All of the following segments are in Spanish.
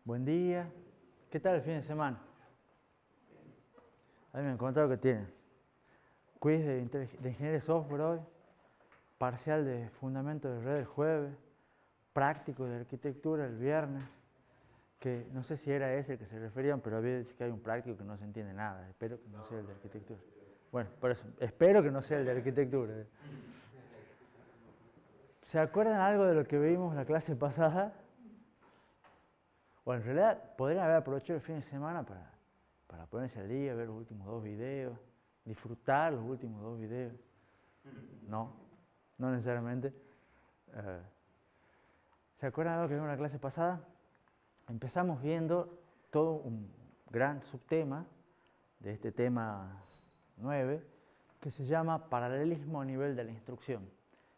Buen día. ¿Qué tal el fin de semana? A mí me han contado que tienen quiz de ingeniería de software hoy, parcial de fundamento de red el jueves, práctico de arquitectura el viernes, que no sé si era ese el que se referían, pero había dicho que hay un práctico que no se entiende nada. Espero que no sea el de arquitectura. Bueno, por eso, espero que no sea el de arquitectura. ¿Se acuerdan algo de lo que vimos la clase pasada? Bueno, en realidad podrían haber aprovechado el fin de semana para ponerse al día, ver los últimos 2 videos, disfrutar los últimos 2 videos. No, no necesariamente. ¿Se acuerdan de algo que vimos en la clase pasada? Empezamos viendo todo un gran subtema de este tema 9 que se llama paralelismo a nivel de la instrucción,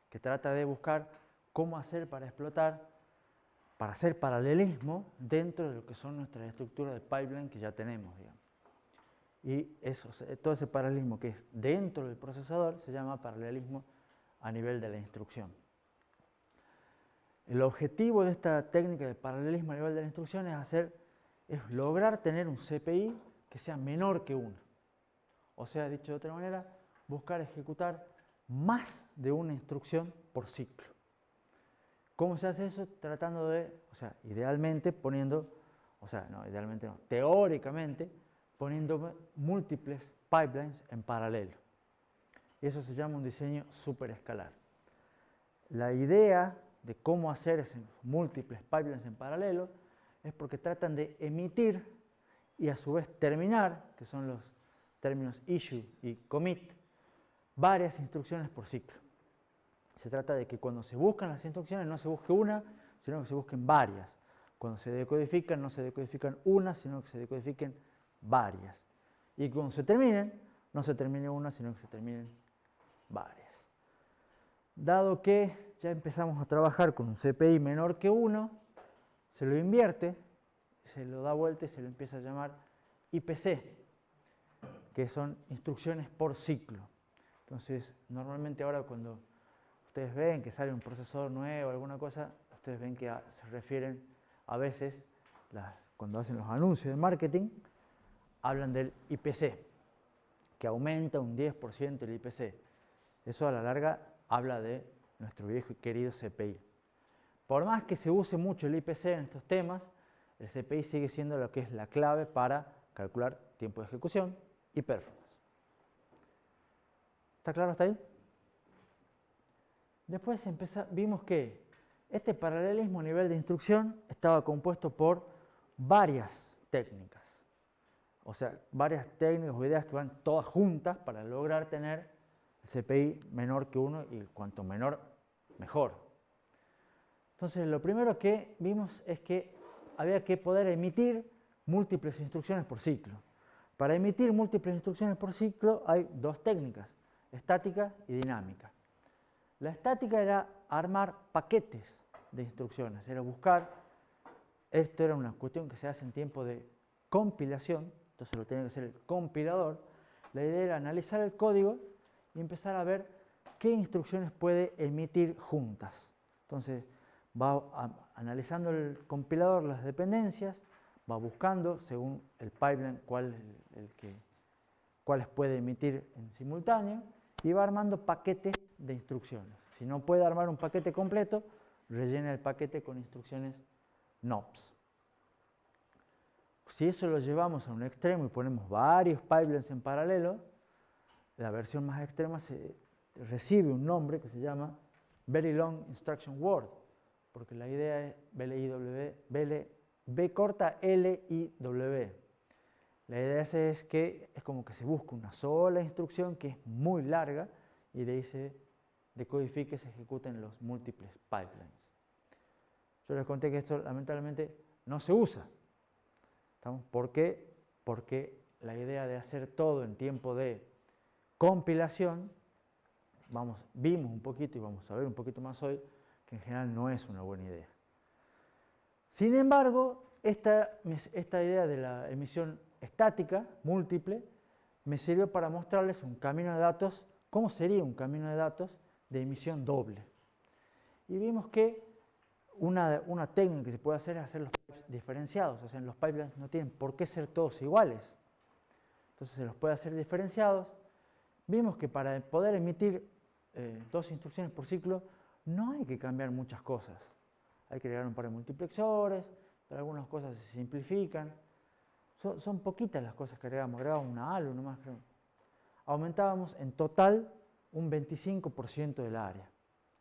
que trata de buscar cómo hacer para explotar, para hacer paralelismo dentro de lo que son nuestras estructuras de pipeline que ya tenemos, digamos. Y eso, todo ese paralelismo que es dentro del procesador se llama paralelismo a nivel de la instrucción. El objetivo de esta técnica de paralelismo a nivel de la instrucción es lograr tener un CPI que sea menor que 1. O sea, dicho de otra manera, buscar ejecutar más de una instrucción por ciclo. ¿Cómo se hace eso? Tratando de, idealmente poniendo, idealmente no, teóricamente poniendo múltiples pipelines en paralelo. Y eso se llama un diseño superescalar. La idea de cómo hacer esos múltiples pipelines en paralelo es porque tratan de emitir y a su vez terminar, que son los términos issue y commit, varias instrucciones por ciclo. Se trata de que cuando se buscan las instrucciones no se busque una, sino que se busquen varias. Cuando se decodifican, no se decodifican una, sino que se decodifiquen varias. Y cuando se terminen, no se termine una, sino que se terminen varias. Dado que ya empezamos a trabajar con un CPI menor que 1, se lo invierte, se lo da vuelta y se lo empieza a llamar IPC, que son instrucciones por ciclo. Entonces, normalmente ahora cuando ustedes ven que sale un procesador nuevo o alguna cosa, ustedes ven que se refieren a veces, cuando hacen los anuncios de marketing, hablan del IPC, que aumenta un 10% el IPC. Eso a la larga habla de nuestro viejo y querido CPI. Por más que se use mucho el IPC en estos temas, el CPI sigue siendo lo que es la clave para calcular tiempo de ejecución y performance. ¿Está claro hasta ahí? Después vimos que este paralelismo a nivel de instrucción estaba compuesto por varias técnicas. O sea, varias técnicas o ideas que van todas juntas para lograr tener el CPI menor que 1 y cuanto menor, mejor. Entonces, lo primero que vimos es que había que poder emitir múltiples instrucciones por ciclo. Para emitir múltiples instrucciones por ciclo hay 2 técnicas, estática y dinámica. La estática era armar paquetes de instrucciones, era buscar, esto era una cuestión que se hace en tiempo de compilación, entonces lo tenía que hacer el compilador. La idea era analizar el código y empezar a ver qué instrucciones puede emitir juntas. Entonces va analizando el compilador las dependencias, va buscando según el pipeline cuáles puede emitir en simultáneo y va armando paquetes de instrucciones. Si no puede armar un paquete completo, rellena el paquete con instrucciones NOPS. Si eso lo llevamos a un extremo y ponemos varios pipelines en paralelo, la versión más extrema recibe un nombre que se llama Very Long Instruction Word, porque la idea es B corta L I W. La idea es que es como que se busca una sola instrucción que es muy larga y de ahí se decodifica y se ejecuten los múltiples pipelines. Yo les conté que esto lamentablemente no se usa. ¿Por qué? Porque la idea de hacer todo en tiempo de compilación, vimos un poquito y vamos a ver un poquito más hoy, que en general no es una buena idea. Sin embargo, esta idea de la emisión estática, múltiple, me sirvió para mostrarles un camino de datos, cómo sería un camino de datos de emisión doble. Y vimos que Una técnica que se puede hacer es hacer los pipes diferenciados. O sea, los pipelines no tienen por qué ser todos iguales. Entonces se los puede hacer diferenciados. Vimos que para poder emitir 2 instrucciones por ciclo no hay que cambiar muchas cosas. Hay que agregar un par de multiplexores, pero algunas cosas se simplifican. Son poquitas las cosas que agregamos una ALU nomás, creo. Aumentábamos en total un 25% del área.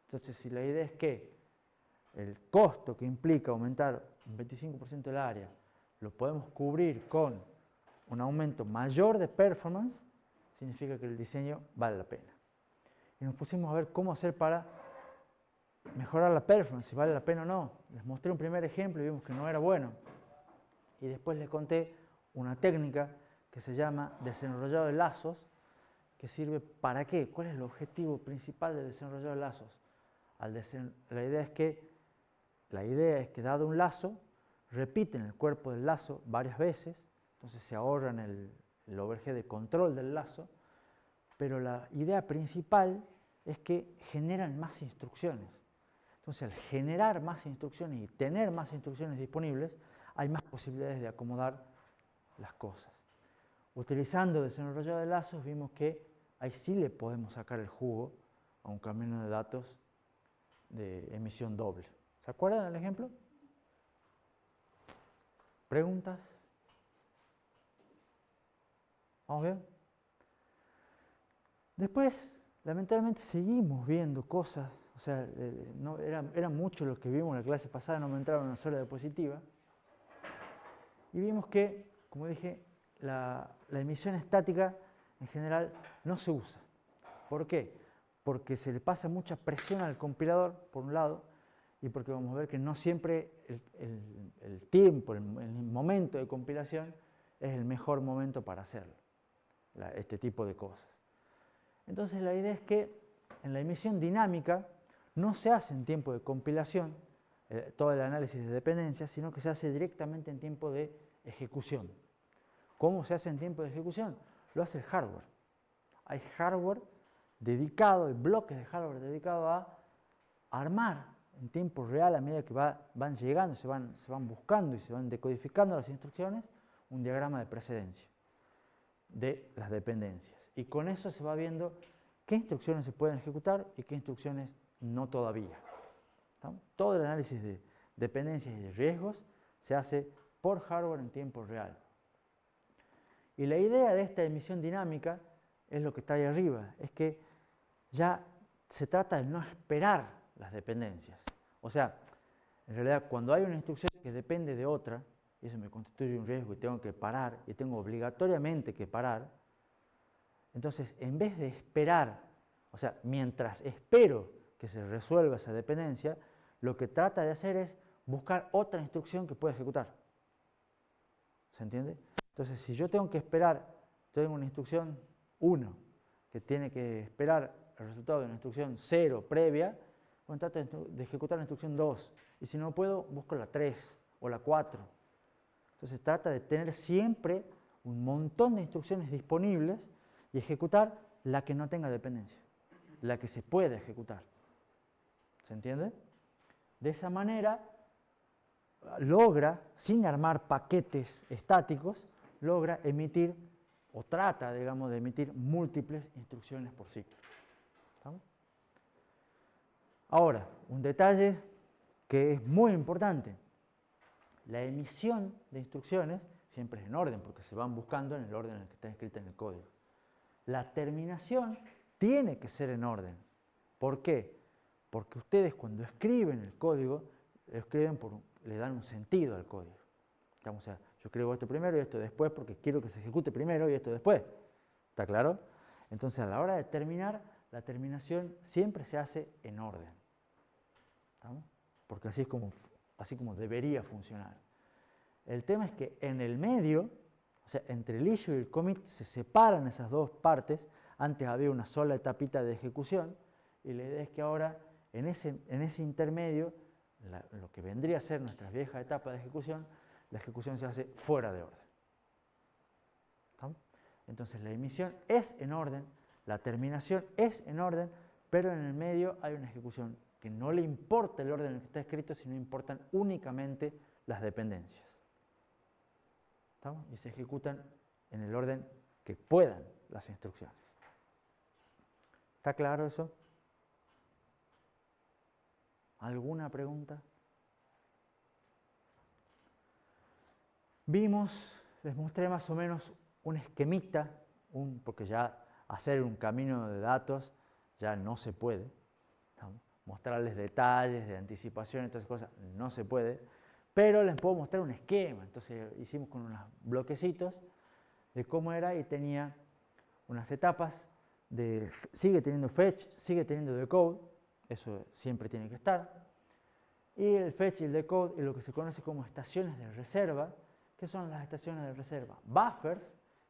Entonces, si la idea es que el costo que implica aumentar un 25% del área lo podemos cubrir con un aumento mayor de performance, significa que el diseño vale la pena. Y nos pusimos a ver cómo hacer para mejorar la performance, si vale la pena o no. Les mostré un primer ejemplo y vimos que no era bueno. Y después les conté una técnica que se llama desenrollado de lazos, que sirve para qué, cuál es el objetivo principal del desenrollado de lazos. La idea es que dado un lazo, repiten el cuerpo del lazo varias veces, entonces se ahorran el overhead de control del lazo, pero la idea principal es que generan más instrucciones. Entonces, al generar más instrucciones y tener más instrucciones disponibles, hay más posibilidades de acomodar las cosas. Utilizando desenrollado de lazos, vimos que ahí sí le podemos sacar el jugo a un camino de datos de emisión doble. ¿Se acuerdan del ejemplo? ¿Preguntas? ¿Vamos bien? Después, lamentablemente, seguimos viendo cosas. O sea, era mucho lo que vimos en la clase pasada, no me entraron en una sola diapositiva. Y vimos que, como dije, la emisión estática en general no se usa. ¿Por qué? Porque se le pasa mucha presión al compilador, por un lado, y porque vamos a ver que no siempre el tiempo, el momento de compilación es el mejor momento para hacerlo, este tipo de cosas. Entonces la idea es que en la emisión dinámica no se hace en tiempo de compilación todo el análisis de dependencias, sino que se hace directamente en tiempo de ejecución. ¿Cómo se hace en tiempo de ejecución? Lo hace el hardware. Hay hardware dedicado, hay bloques de hardware dedicados a armar en tiempo real, a medida que van llegando, se van buscando y se van decodificando las instrucciones, un diagrama de precedencia de las dependencias. Y con eso se va viendo qué instrucciones se pueden ejecutar y qué instrucciones no todavía. ¿No? Todo el análisis de dependencias y de riesgos se hace por hardware en tiempo real. Y la idea de esta emisión dinámica es lo que está ahí arriba, es que ya se trata de no esperar las dependencias. O sea, en realidad cuando hay una instrucción que depende de otra, y eso me constituye un riesgo y tengo que parar, y tengo obligatoriamente que parar, entonces en vez de esperar, o sea, mientras espero que se resuelva esa dependencia, lo que trata de hacer es buscar otra instrucción que pueda ejecutar. ¿Se entiende? Entonces, si yo tengo que esperar, tengo una instrucción 1 que tiene que esperar el resultado de una instrucción 0 previa, bueno, trato de ejecutar la instrucción 2. Y si no puedo, busco la 3 o la 4. Entonces, trata de tener siempre un montón de instrucciones disponibles y ejecutar la que no tenga dependencia, la que se puede ejecutar. ¿Se entiende? De esa manera, logra, sin armar paquetes estáticos, logra emitir, o trata, digamos, de emitir múltiples instrucciones por ciclo. ¿Estamos? Ahora, un detalle que es muy importante. La emisión de instrucciones siempre es en orden, porque se van buscando en el orden en el que está escrita en el código. La terminación tiene que ser en orden. ¿Por qué? Porque ustedes cuando escriben el código, le dan un sentido al código. O sea, yo escribo esto primero y esto después porque quiero que se ejecute primero y esto después. ¿Está claro? Entonces, a la hora de terminar, la terminación siempre se hace en orden. ¿Estamos? Porque así como debería funcionar. El tema es que en el medio, o sea, entre el issue y el commit se separan esas dos partes. Antes había una sola etapita de ejecución y la idea es que ahora en ese intermedio, lo que vendría a ser nuestra vieja etapa de ejecución, la ejecución se hace fuera de orden. ¿Estamos? Entonces la emisión es en orden, la terminación es en orden, pero en el medio hay una ejecución que no le importa el orden en el que está escrito, sino importan únicamente las dependencias. ¿Estamos? Y se ejecutan en el orden que puedan las instrucciones. ¿Está claro eso? ¿Alguna pregunta? Les mostré más o menos un esquemita, porque ya hacer un camino de datos ya no se puede. ¿Estamos? Mostrarles detalles de anticipación y todas esas cosas no se puede, pero les puedo mostrar un esquema. Entonces hicimos con unos bloquecitos de cómo era y tenía unas etapas sigue teniendo fetch, sigue teniendo decode, eso siempre tiene que estar, y el fetch y el decode y lo que se conoce como estaciones de reserva. ¿Qué son las estaciones de reserva? Buffers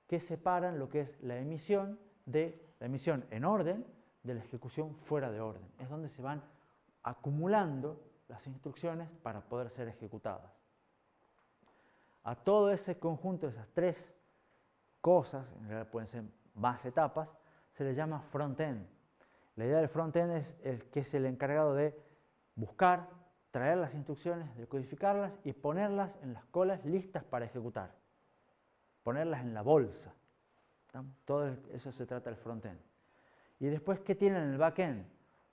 que separan lo que es la emisión en orden de la ejecución fuera de orden. Es donde se van acumulando las instrucciones para poder ser ejecutadas. A todo ese conjunto de esas tres cosas, en realidad pueden ser más etapas, se le llama front-end. La idea del front-end es el que es el encargado de buscar, traer las instrucciones, decodificarlas y ponerlas en las colas listas para ejecutar. Ponerlas en la bolsa. Todo eso se trata del front-end. Y después, ¿qué tienen en el back-end?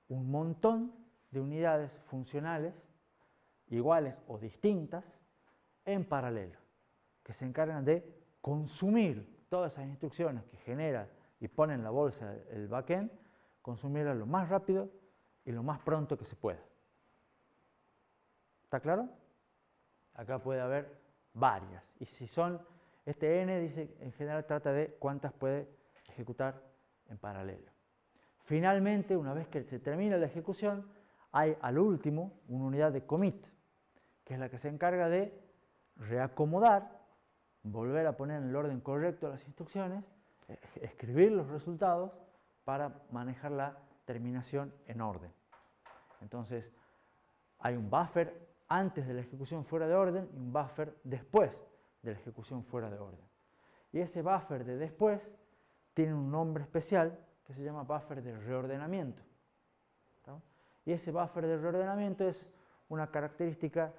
Un montón de unidades funcionales, iguales o distintas, en paralelo, que se encargan de consumir todas esas instrucciones que genera y pone en la bolsa el backend, consumirlas lo más rápido y lo más pronto que se pueda. ¿Está claro? Acá puede haber varias. Y si son, este n dice, en general trata de cuántas puede ejecutar en paralelo. Finalmente, una vez que se termina la ejecución, hay al último una unidad de commit, que es la que se encarga de reacomodar, volver a poner en el orden correcto las instrucciones, escribir los resultados para manejar la terminación en orden. Entonces, hay un buffer antes de la ejecución fuera de orden y un buffer después de la ejecución fuera de orden. Y ese buffer de después tiene un nombre especial que se llama buffer de reordenamiento. ¿Está? Y ese buffer de reordenamiento es una característica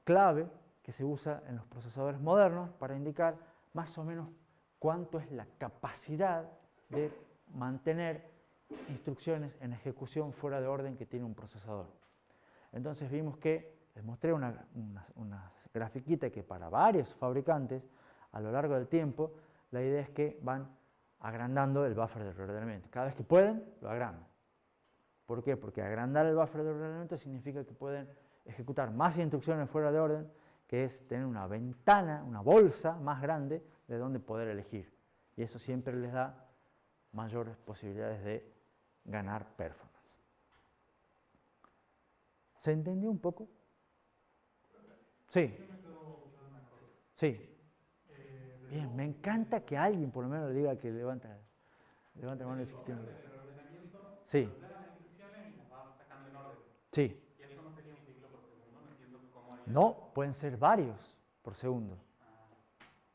clave que se usa en los procesadores modernos para indicar más o menos cuánto es la capacidad de mantener instrucciones en ejecución fuera de orden que tiene un procesador. Entonces vimos que, les mostré una grafiquita que para varios fabricantes a lo largo del tiempo, la idea es que van agrandando el buffer de reordenamiento. Cada vez que pueden, lo agrandan. ¿Por qué? Porque agrandar el buffer de reordenamiento significa que pueden ejecutar más instrucciones fuera de orden, que es tener una ventana, una bolsa más grande de donde poder elegir. Y eso siempre les da mayores posibilidades de ganar performance. ¿Se entendió un poco? Sí. Sí. Bien, me encanta que alguien por lo menos le diga que levanta la mano y dice que tiene. Sí. Sí. No, pueden ser varios por segundo.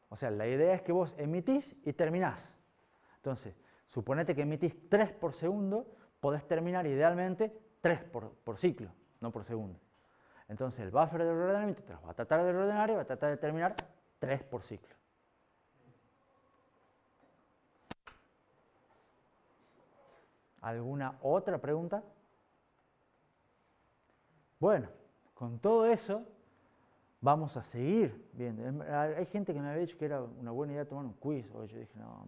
O sea, la idea es que vos emitís y terminás. Entonces, suponete que emitís 3 por segundo, podés terminar idealmente 3 por ciclo, no por segundo. Entonces, el buffer de reordenamiento te va a tratar de reordenar y va a tratar de terminar 3 por ciclo. ¿Alguna otra pregunta? Bueno, con todo eso vamos a seguir viendo. Hay gente que me había dicho que era una buena idea tomar un quiz hoy. Yo dije, no,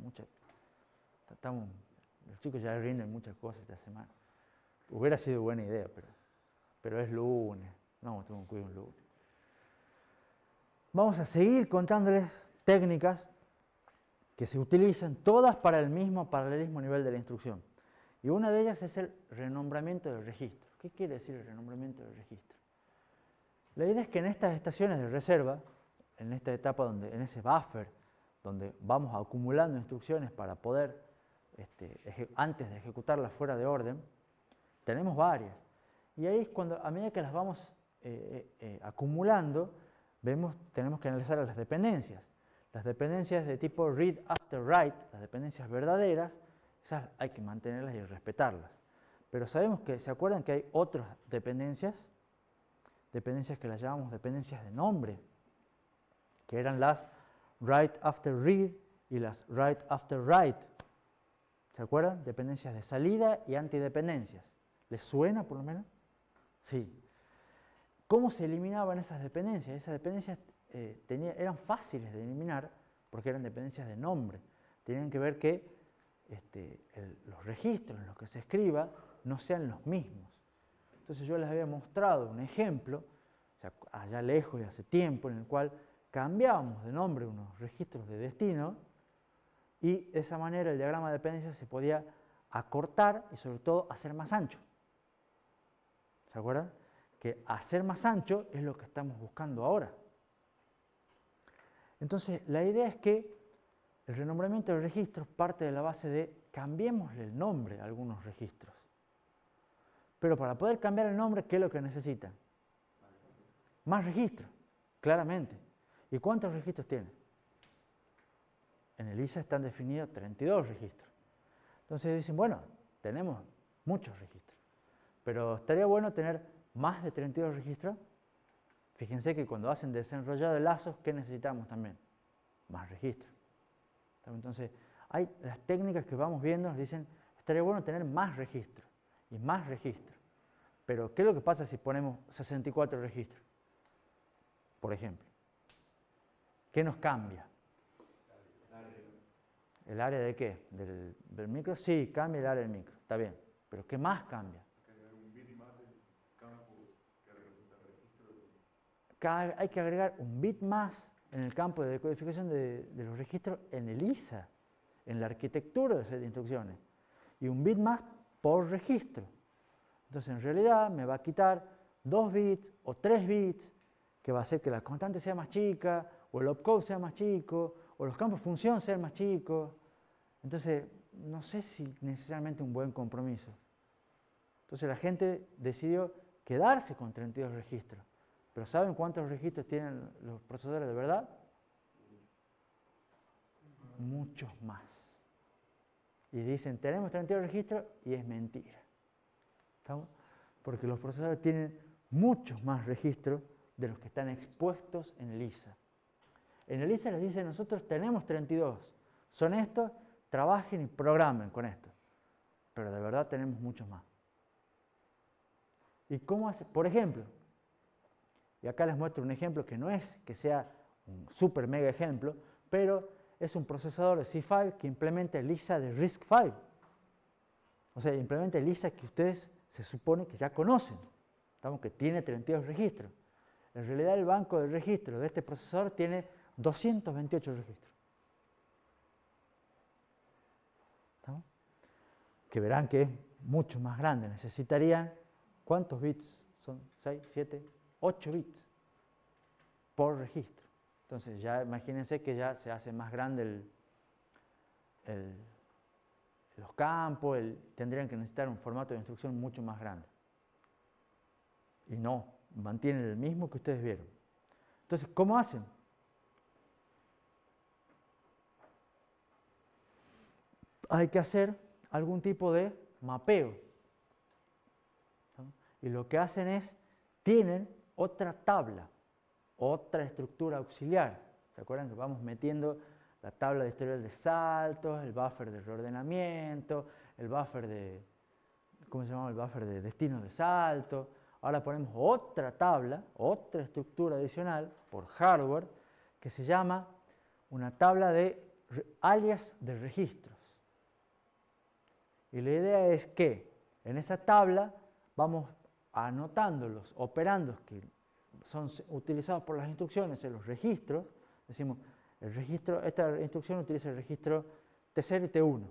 los chicos ya rinden muchas cosas esta semana. Hubiera sido buena idea, pero es lunes. No vamos a tomar un quiz un lunes. Vamos a seguir contándoles técnicas que se utilizan todas para el mismo paralelismo a nivel de la instrucción. Y una de ellas es el renombramiento del registro. ¿Qué quiere decir el renombramiento del registro? La idea es que en estas estaciones de reserva, en esta etapa, en ese buffer, donde vamos acumulando instrucciones para poder, antes de ejecutarlas fuera de orden, tenemos varias. Y ahí es cuando, a medida que las vamos acumulando, tenemos que analizar las dependencias. Las dependencias de tipo read after write, las dependencias verdaderas, esas hay que mantenerlas y respetarlas. Pero sabemos que, ¿se acuerdan que hay otras dependencias? Dependencias que las llamamos dependencias de nombre, que eran las write after read y las write after write. ¿Se acuerdan? Dependencias de salida y antidependencias. ¿Les suena por lo menos? Sí. ¿Cómo se eliminaban esas dependencias? Esas dependencias eran fáciles de eliminar porque eran dependencias de nombre. Tenían que ver que los registros en los que se escriba no sean los mismos. Entonces yo les había mostrado un ejemplo, o sea, allá lejos y hace tiempo, en el cual cambiábamos de nombre unos registros de destino y de esa manera el diagrama de dependencias se podía acortar y sobre todo hacer más ancho. ¿Se acuerdan? Que hacer más ancho es lo que estamos buscando ahora. Entonces la idea es que el renombramiento de registros parte de la base de cambiémosle el nombre a algunos registros. Pero para poder cambiar el nombre, ¿qué es lo que necesitan? Más registros, claramente. ¿Y cuántos registros tienen? En el ISA están definidos 32 registros. Entonces dicen, bueno, tenemos muchos registros, pero estaría bueno tener más de 32 registros. Fíjense que cuando hacen desenrollado de lazos, ¿qué necesitamos también? Más registros. Entonces, hay las técnicas que vamos viendo, nos dicen, estaría bueno tener más registros y más registros. Pero, ¿qué es lo que pasa si ponemos 64 registros? Por ejemplo. ¿Qué nos cambia? ¿El área de qué? ¿Del micro? Sí, cambia el área del micro, está bien. Pero ¿qué más cambia? Hay que agregar un bit más en el campo de decodificación de los registros en el ISA, en la arquitectura de set de instrucciones. Y un bit más por registro. Entonces, en realidad, me va a quitar 2 bits o 3 bits, que va a hacer que la constante sea más chica, o el opcode sea más chico, o los campos de función sean más chicos. Entonces, no sé si necesariamente un buen compromiso. Entonces, la gente decidió quedarse con 32 registros. ¿Pero saben cuántos registros tienen los procesadores de verdad? Muchos más. Y dicen, tenemos 32 registros, y es mentira. ¿Estamos? Porque los procesadores tienen muchos más registros de los que están expuestos en el ISA. En el ISA les dice, nosotros tenemos 32, son estos, trabajen y programen con esto. Pero de verdad tenemos muchos más. ¿Y cómo hace? Por ejemplo, y acá les muestro un ejemplo que no es que sea un super mega ejemplo, pero es un procesador de C5 que implementa el ISA de RISC-V. O sea, implementa el ISA que ustedes se supone que ya conocen, que tiene 32 registros. En realidad el banco de registros de este procesador tiene 228 registros. ¿Estamos? Que verán que es mucho más grande. Necesitarían, ¿cuántos bits son? 6, 7, 8 bits por registro. Entonces ya imagínense que ya se hace más grande los campos, tendrían que necesitar un formato de instrucción mucho más grande. Y no, mantienen el mismo que ustedes vieron. Entonces, ¿cómo hacen? Hay que hacer algún tipo de mapeo. ¿No? Y lo que hacen es, tienen otra tabla, otra estructura auxiliar. ¿Se acuerdan que vamos metiendo la tabla de historial de saltos, el buffer de reordenamiento, el buffer de, ¿cómo se llama? El buffer de destino de salto? Ahora ponemos otra tabla, otra estructura adicional por hardware, que se llama una tabla de alias de registros. Y la idea es que en esa tabla vamos anotando los operandos que son utilizados por las instrucciones en los registros. Decimos, esta instrucción utiliza el registro T0 y T1.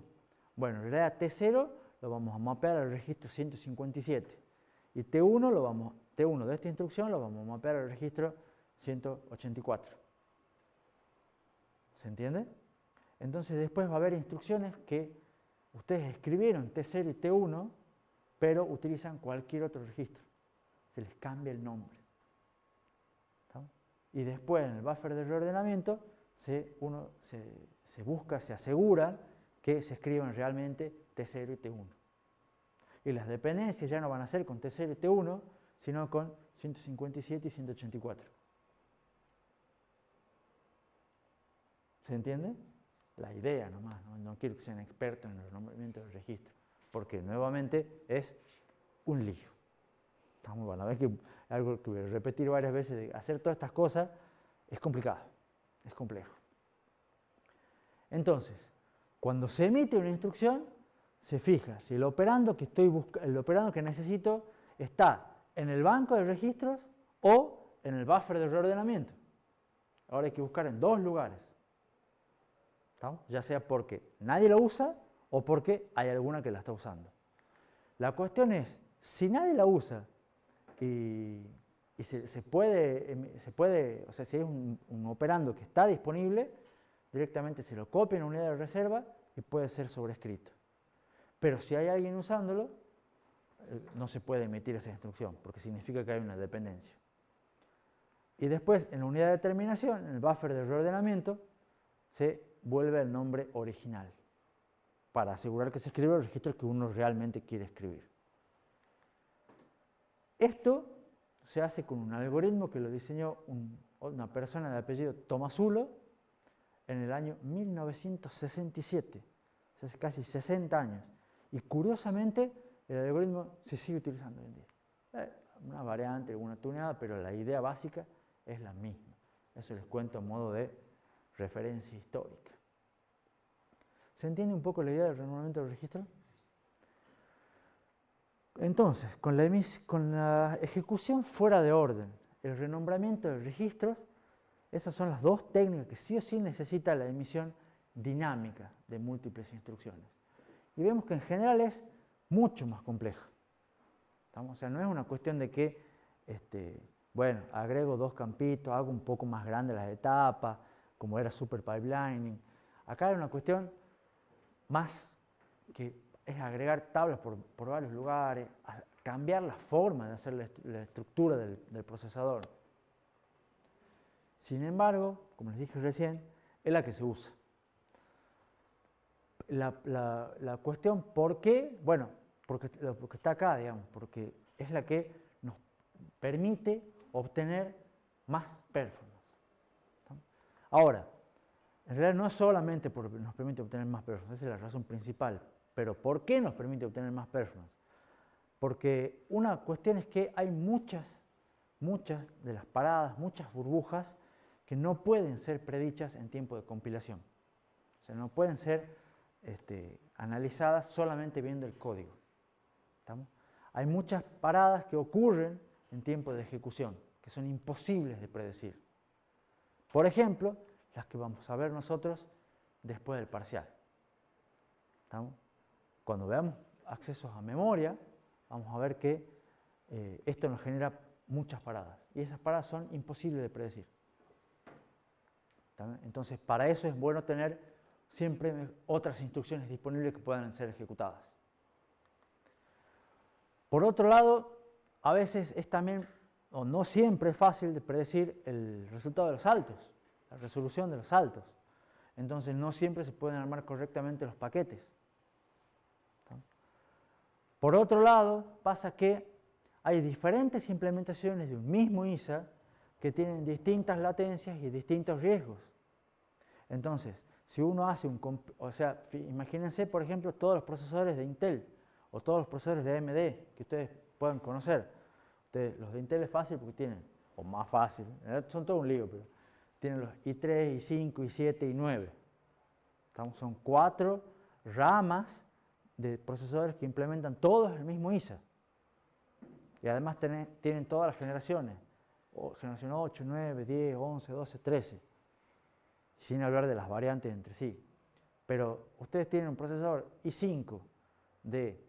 Bueno, en realidad T0 lo vamos a mapear al registro 157 y T1 de esta instrucción lo vamos a mapear al registro 184. ¿Se entiende? Entonces después va a haber instrucciones que ustedes escribieron T0 y T1, pero utilizan cualquier otro registro. Se les cambia el nombre. ¿Estamos? Y después en el buffer de reordenamiento se busca, se asegura que se escriban realmente T0 y T1. Y las dependencias ya no van a ser con T0 y T1, sino con 157 y 184. ¿Se entiende? La idea nomás, no quiero que sean expertos en el renombramiento del registro, porque nuevamente es un lío. Van a ver que es algo que voy a repetir varias veces, de hacer todas estas cosas es complicado, es complejo. Entonces, cuando se emite una instrucción, se fija si el operando que necesito está en el banco de registros o en el buffer de reordenamiento. Ahora hay que buscar en dos lugares. ¿Estamos? Ya sea porque nadie lo usa o porque hay alguna que la está usando. La cuestión es, si nadie la usa y se puede, o sea, si hay un operando que está disponible, directamente se lo copia en unidad de reserva y puede ser sobrescrito. Pero si hay alguien usándolo, no se puede emitir esa instrucción, porque significa que hay una dependencia. Y después, en la unidad de terminación, en el buffer de reordenamiento, se vuelve al nombre original, para asegurar que se escribe el registro que uno realmente quiere escribir. Esto se hace con un algoritmo que lo diseñó una persona de apellido Tomasulo en el año 1967, hace casi 60 años. Y curiosamente, el algoritmo se sigue utilizando hoy en día. Una variante, alguna tuneada, pero la idea básica es la misma. Eso les cuento a modo de referencia histórica. ¿Se entiende un poco la idea del renombramiento del registro? Entonces, con la ejecución fuera de orden, el renombramiento de registros, esas son las dos técnicas que sí o sí necesita la emisión dinámica de múltiples instrucciones. Y vemos que en general es mucho más compleja. O sea, no es una cuestión de que, bueno, agrego dos campitos, hago un poco más grande las etapas, como era super pipelining. Acá hay una cuestión más que es agregar tablas por varios lugares, cambiar la forma de hacer la estructura del procesador. Sin embargo, como les dije recién, es la que se usa. La cuestión, ¿por qué? Bueno, porque está acá, digamos, porque es la que nos permite obtener más performance. Ahora, en realidad no es solamente porque nos permite obtener más performance, esa es la razón principal. Pero ¿por qué nos permite obtener más performance? Porque una cuestión es que hay muchas de las paradas, muchas burbujas que no pueden ser predichas en tiempo de compilación. O sea, no pueden ser analizadas solamente viendo el código. ¿Estamos? Hay muchas paradas que ocurren en tiempo de ejecución, que son imposibles de predecir. Por ejemplo, las que vamos a ver nosotros después del parcial. ¿Estamos? Cuando veamos accesos a memoria, vamos a ver que esto nos genera muchas paradas. Y esas paradas son imposibles de predecir. ¿Está? Entonces, para eso es bueno tener siempre otras instrucciones disponibles que puedan ser ejecutadas. Por otro lado, a veces es también, o no siempre es fácil de predecir el resultado de los saltos, la resolución de los saltos. Entonces, no siempre se pueden armar correctamente los paquetes. Por otro lado, pasa que hay diferentes implementaciones de un mismo ISA que tienen distintas latencias y distintos riesgos. Entonces, si uno hace imagínense, por ejemplo, todos los procesadores de Intel o todos los procesadores de AMD que ustedes puedan conocer. Los de Intel es fácil porque tienen, o más fácil, son todo un lío, pero tienen los i3, i5, i7, i9. Son 4 ramas de procesadores que implementan todos el mismo ISA. Y además tienen todas las generaciones, generación 8, 9, 10, 11, 12, 13, sin hablar de las variantes entre sí. Pero ustedes tienen un procesador i5 de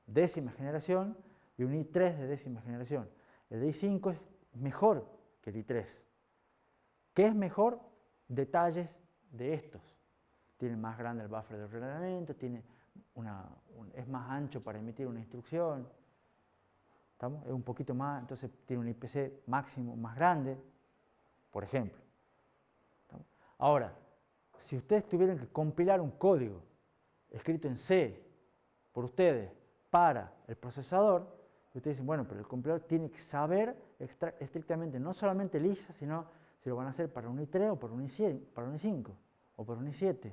décima generación y un i3 de décima generación. El de i5 es mejor que el i3. ¿Qué es mejor? Detalles de estos. Tiene más grande el buffer de ordenamiento, es más ancho para emitir una instrucción. ¿Estamos? Es un poquito más, entonces tiene un IPC máximo más grande, por ejemplo. ¿Estamos? Ahora, si ustedes tuvieran que compilar un código escrito en C por ustedes para el procesador, y ustedes dicen, bueno, pero el compilador tiene que saber estrictamente no solamente el ISA, sino si lo van a hacer para un i3 o para un i5 o para un i7.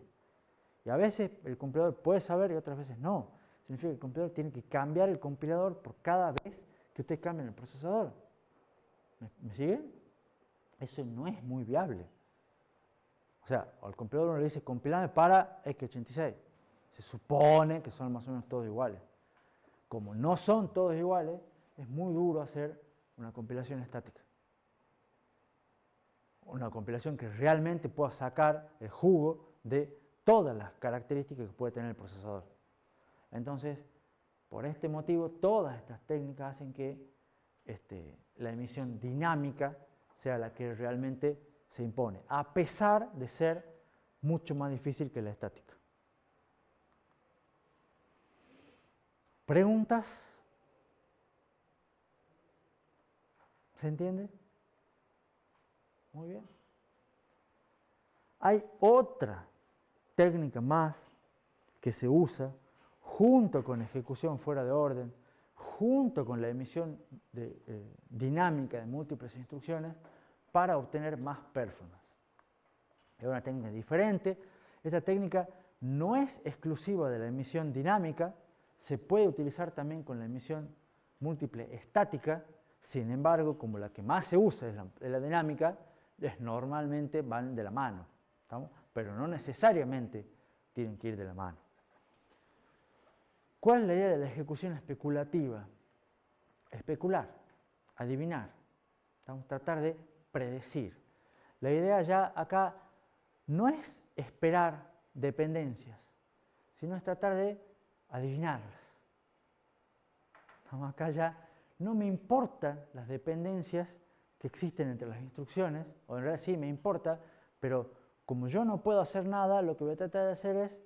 Y a veces el compilador puede saber y otras veces no. Significa que el compilador tiene que cambiar el compilador por cada vez que ustedes cambien el procesador. ¿Me siguen? Eso no es muy viable. O sea, al compilador uno le dice, compilame para x86. Se supone que son más o menos todos iguales. Como no son todos iguales, es muy duro hacer una compilación estática. Una compilación que realmente pueda sacar el jugo de todas las características que puede tener el procesador. Entonces, por este motivo, todas estas técnicas hacen que la emisión dinámica sea la que realmente se impone, a pesar de ser mucho más difícil que la estática. ¿Preguntas? ¿Se entiende? Muy bien. Hay otra técnica más que se usa junto con ejecución fuera de orden, junto con la emisión dinámica de múltiples instrucciones para obtener más performance. Es una técnica diferente. Esta técnica no es exclusiva de la emisión dinámica, se puede utilizar también con la emisión múltiple estática. Sin embargo, como la que más se usa es la dinámica, normalmente van de la mano, ¿estamos? Pero no necesariamente tienen que ir de la mano. ¿Cuál es la idea de la ejecución especulativa? Especular, adivinar, ¿estamos? Tratar de predecir. La idea ya acá no es esperar dependencias, sino es tratar de adivinarlas. Estamos acá ya, no me importan las dependencias que existen entre las instrucciones, o en realidad sí me importa, pero como yo no puedo hacer nada, lo que voy a tratar de hacer es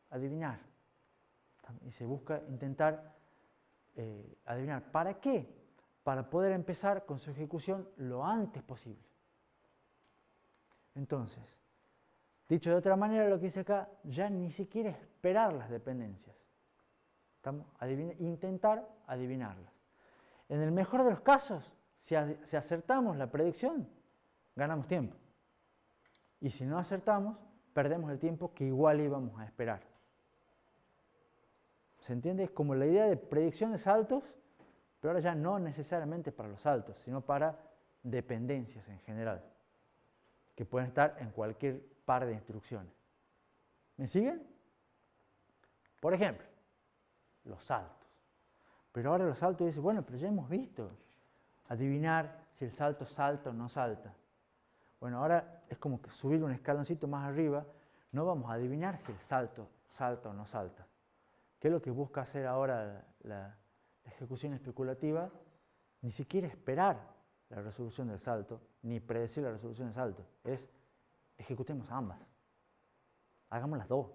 adivinar. Y se busca intentar adivinar. ¿Para qué? Para poder empezar con su ejecución lo antes posible. Entonces, dicho de otra manera, lo que dice acá, ya ni siquiera esperar las dependencias. Intentar adivinarlas. En el mejor de los casos, si acertamos la predicción, ganamos tiempo. Y si no acertamos, perdemos el tiempo que igual íbamos a esperar. ¿Se entiende? Es como la idea de predicción de saltos, pero ahora ya no necesariamente para los saltos, sino para dependencias en general, que pueden estar en cualquier par de instrucciones. ¿Me siguen? Por ejemplo, los saltos. Pero ahora los saltos dicen, bueno, pero ya hemos visto adivinar si el salto salta o no salta. Bueno, ahora es como que subir un escaloncito más arriba, no vamos a adivinar si el salto salta o no salta. ¿Qué es lo que busca hacer ahora la ejecución especulativa? Ni siquiera esperar la resolución del salto, ni predecir la resolución del salto. Es ejecutemos ambas. Hagamos las dos.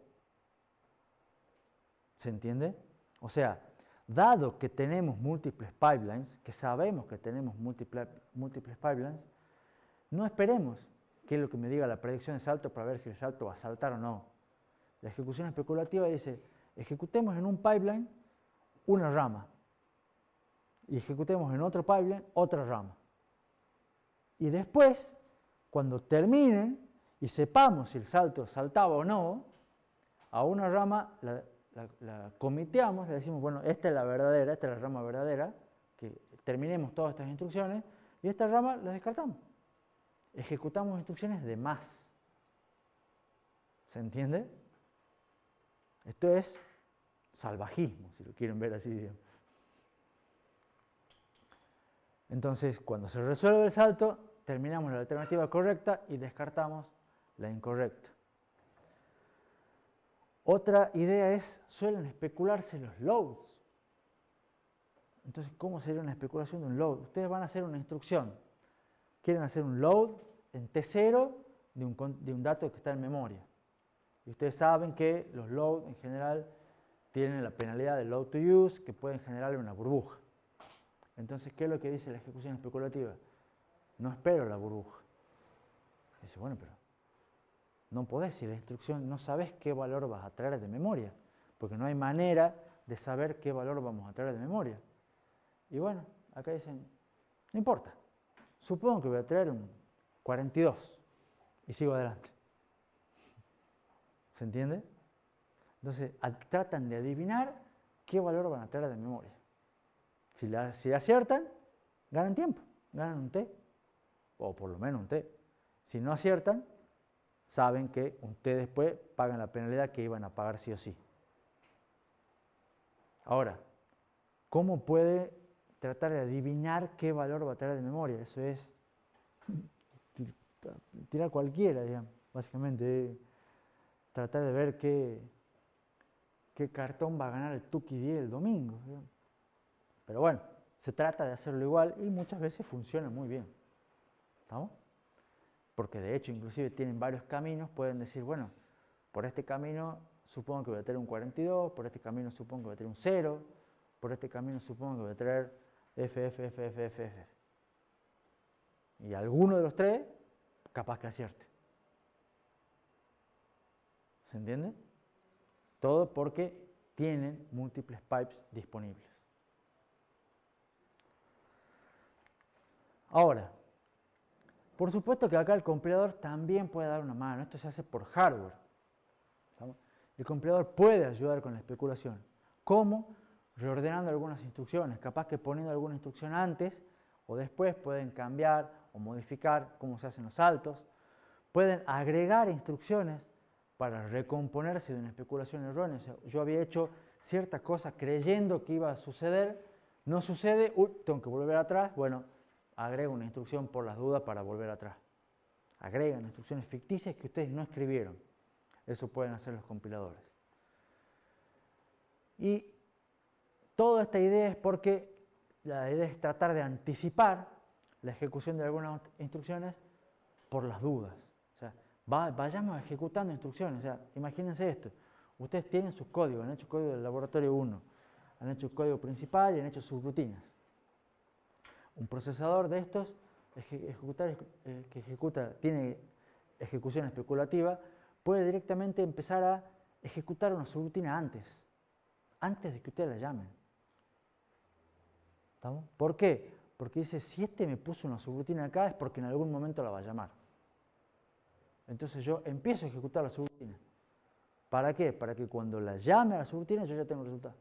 ¿Se entiende? O sea, dado que tenemos múltiples pipelines, que sabemos que tenemos múltiples pipelines, no esperemos qué es lo que me diga la predicción de salto para ver si el salto va a saltar o no. La ejecución especulativa dice, ejecutemos en un pipeline una rama y ejecutemos en otro pipeline otra rama. Y después, cuando terminen y sepamos si el salto saltaba o no, a una rama la comiteamos, le decimos, bueno, esta es la verdadera, esta es la rama verdadera, que terminemos todas estas instrucciones, y esta rama la descartamos. Ejecutamos instrucciones de más. ¿Se entiende? Esto es salvajismo, si lo quieren ver así. Entonces, cuando se resuelve el salto, terminamos la alternativa correcta y descartamos la incorrecta. Otra idea es, suelen especularse los loads. Entonces, ¿cómo sería una especulación de un load? Ustedes van a hacer una instrucción. Quieren hacer un load en T0 de un dato que está en memoria. Y ustedes saben que los loads en general tienen la penalidad de load to use, que pueden generarle una burbuja. Entonces, ¿qué es lo que dice la ejecución especulativa? No espero la burbuja. Dice, bueno, pero no podés, si la instrucción no sabes qué valor vas a traer de memoria, porque no hay manera de saber qué valor vamos a traer de memoria. Y bueno, acá dicen, no importa, supongo que voy a traer un 42 y sigo adelante. ¿Se entiende? Entonces, tratan de adivinar qué valor van a traer de memoria. Si aciertan, ganan tiempo, ganan un T, o por lo menos un T. Si no aciertan, saben que un T después pagan la penalidad que iban a pagar sí o sí. Ahora, ¿cómo puede tratar de adivinar qué valor va a traer de memoria? Eso es tirar cualquiera, digamos, básicamente. Tratar de ver qué cartón va a ganar el Tuki 10 el domingo, digamos. Pero bueno, se trata de hacerlo igual y muchas veces funciona muy bien. ¿Estamos? Porque de hecho, inclusive tienen varios caminos, pueden decir, bueno, por este camino supongo que voy a tener un 42, por este camino supongo que voy a tener un 0, por este camino supongo que voy a tener F, F, F, F, F, F. Y alguno de los tres, capaz que acierte. ¿Se entiende? Todo porque tienen múltiples pipes disponibles. Ahora, por supuesto que acá el compilador también puede dar una mano. Esto se hace por hardware. ¿Estamos? El compilador puede ayudar con la especulación. ¿Cómo? Reordenando algunas instrucciones. Capaz que poniendo alguna instrucción antes o después pueden cambiar o modificar cómo se hacen los saltos. Pueden agregar instrucciones para recomponerse de una especulación errónea. O sea, yo había hecho cierta cosa creyendo que iba a suceder, no sucede, tengo que volver atrás. Bueno, agrego una instrucción por las dudas para volver atrás. Agregan instrucciones ficticias que ustedes no escribieron. Eso pueden hacer los compiladores. Y toda esta idea es porque la idea es tratar de anticipar la ejecución de algunas instrucciones por las dudas. O sea, vayamos ejecutando instrucciones. O sea, imagínense esto. Ustedes tienen sus códigos, han hecho código del laboratorio 1, han hecho código principal y han hecho subrutinas. Un procesador de estos tiene ejecución especulativa, puede directamente empezar a ejecutar una subrutina antes de que ustedes la llamen. ¿Estamos? ¿Por qué? Porque dice, si este me puso una subrutina acá es porque en algún momento la va a llamar. Entonces yo empiezo a ejecutar la subrutina. ¿Para qué? Para que cuando la llame a la subrutina yo ya tengo el resultado.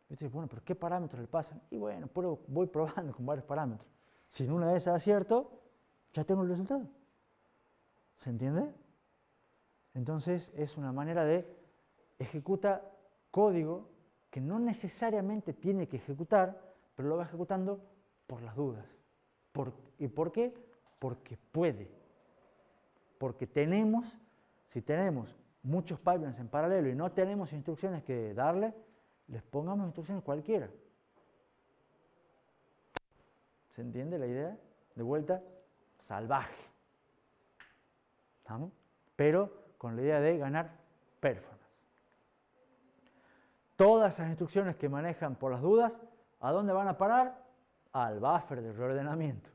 Y usted dice, bueno, pero ¿qué parámetros le pasan? Y bueno, voy probando con varios parámetros. Si en una de esas acierto, ya tengo el resultado. ¿Se entiende? Entonces es una manera de ejecutar código que no necesariamente tiene que ejecutar, pero lo va ejecutando por las dudas. ¿Y por qué? Porque puede. Porque si tenemos muchos pipelines en paralelo y no tenemos instrucciones que darle, les pongamos instrucciones cualquiera. ¿Se entiende la idea? De vuelta, salvaje. ¿Estamos? Pero con la idea de ganar performance. Todas esas instrucciones que manejan por las dudas, ¿a dónde van a parar? Al buffer de reordenamiento.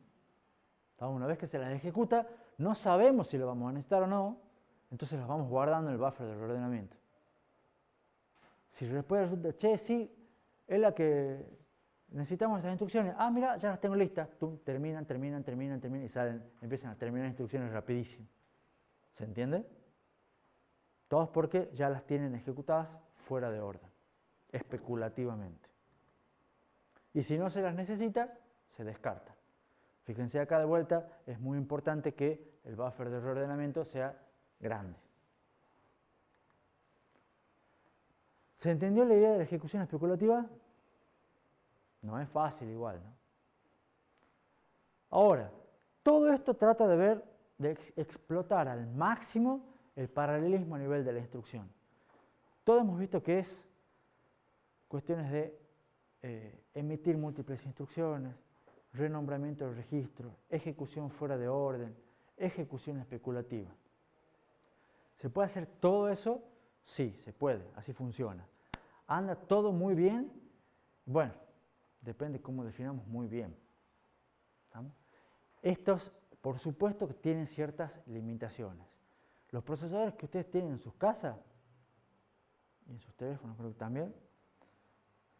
Una vez que se las ejecuta, no sabemos si lo vamos a necesitar o no, entonces las vamos guardando en el buffer de reordenamiento. Si después resulta, che, sí, es la que necesitamos estas instrucciones. Ah, mira, ya las tengo listas. Terminan y empiezan a terminar instrucciones rapidísimo. ¿Se entiende? Todos porque ya las tienen ejecutadas fuera de orden, especulativamente. Y si no se las necesita, se descartan. Fíjense acá de vuelta, es muy importante que el buffer de reordenamiento sea grande. ¿Se entendió la idea de la ejecución especulativa? No es fácil igual, ¿no? Ahora, todo esto trata de explotar al máximo el paralelismo a nivel de la instrucción. Todos hemos visto que es cuestiones de emitir múltiples instrucciones, renombramiento del registro, ejecución fuera de orden, ejecución especulativa. ¿Se puede hacer todo eso? Sí, se puede, así funciona. ¿Anda todo muy bien? Bueno, depende cómo definamos muy bien. ¿Estamos? Estos, por supuesto, que tienen ciertas limitaciones. Los procesadores que ustedes tienen en sus casas y en sus teléfonos creo que también,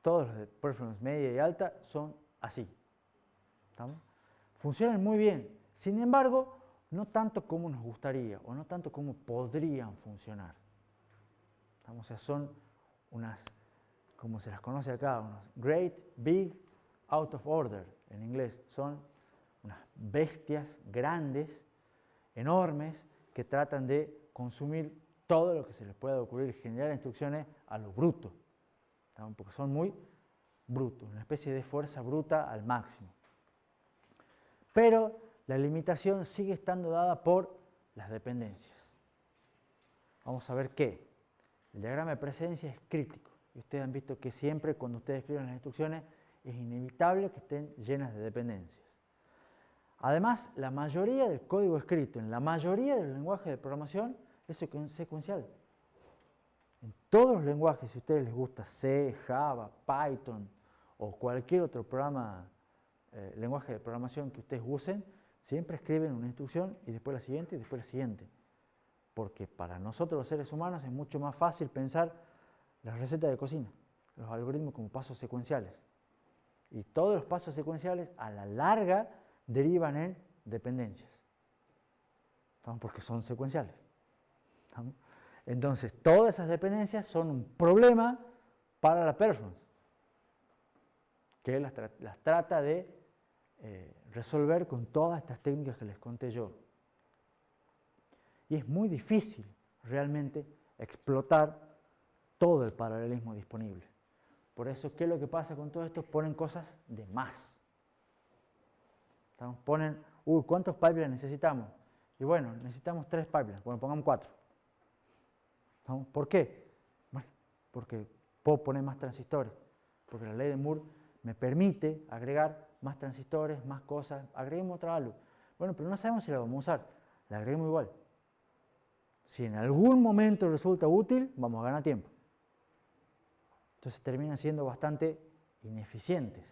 todos los de performance media y alta son así. ¿Estamos? Funcionan muy bien, sin embargo, no tanto como nos gustaría o no tanto como podrían funcionar. ¿Estamos? O sea, son unas, como se las conoce acá, unos great, big, out of order en inglés. Son unas bestias grandes, enormes, que tratan de consumir todo lo que se les pueda ocurrir y generar instrucciones a lo bruto. ¿Estamos? Porque son muy brutos, una especie de fuerza bruta al máximo. Pero la limitación sigue estando dada por las dependencias. Vamos a ver qué. El diagrama de precedencia es crítico. Y ustedes han visto que siempre cuando ustedes escriben las instrucciones es inevitable que estén llenas de dependencias. Además, la mayoría del código escrito en la mayoría de los lenguajes de programación es secuencial. En todos los lenguajes, si a ustedes les gusta C, Java, Python o cualquier otro programa, lenguaje de programación que ustedes usen, siempre escriben una instrucción y después la siguiente y después la siguiente. Porque para nosotros los seres humanos es mucho más fácil pensar las recetas de cocina, los algoritmos como pasos secuenciales. Y todos los pasos secuenciales a la larga derivan en dependencias. ¿Estamos? Porque son secuenciales. ¿Estamos? Entonces, todas esas dependencias son un problema para la performance, que las trata de resolver con todas estas técnicas que les conté yo. Y es muy difícil realmente explotar todo el paralelismo disponible. Por eso, ¿qué es lo que pasa con todo esto? Ponen cosas de más. Ponen, ¿cuántos pipelines necesitamos? Y bueno, necesitamos 3 pipelines. Bueno, pongamos 4. ¿Por qué? Bueno, porque puedo poner más transistores. Porque la ley de Moore me permite agregar más transistores, más cosas. Agreguemos otra algo. Bueno, pero no sabemos si la vamos a usar. La agreguemos igual. Si en algún momento resulta útil, vamos a ganar tiempo. Entonces terminan siendo bastante ineficientes.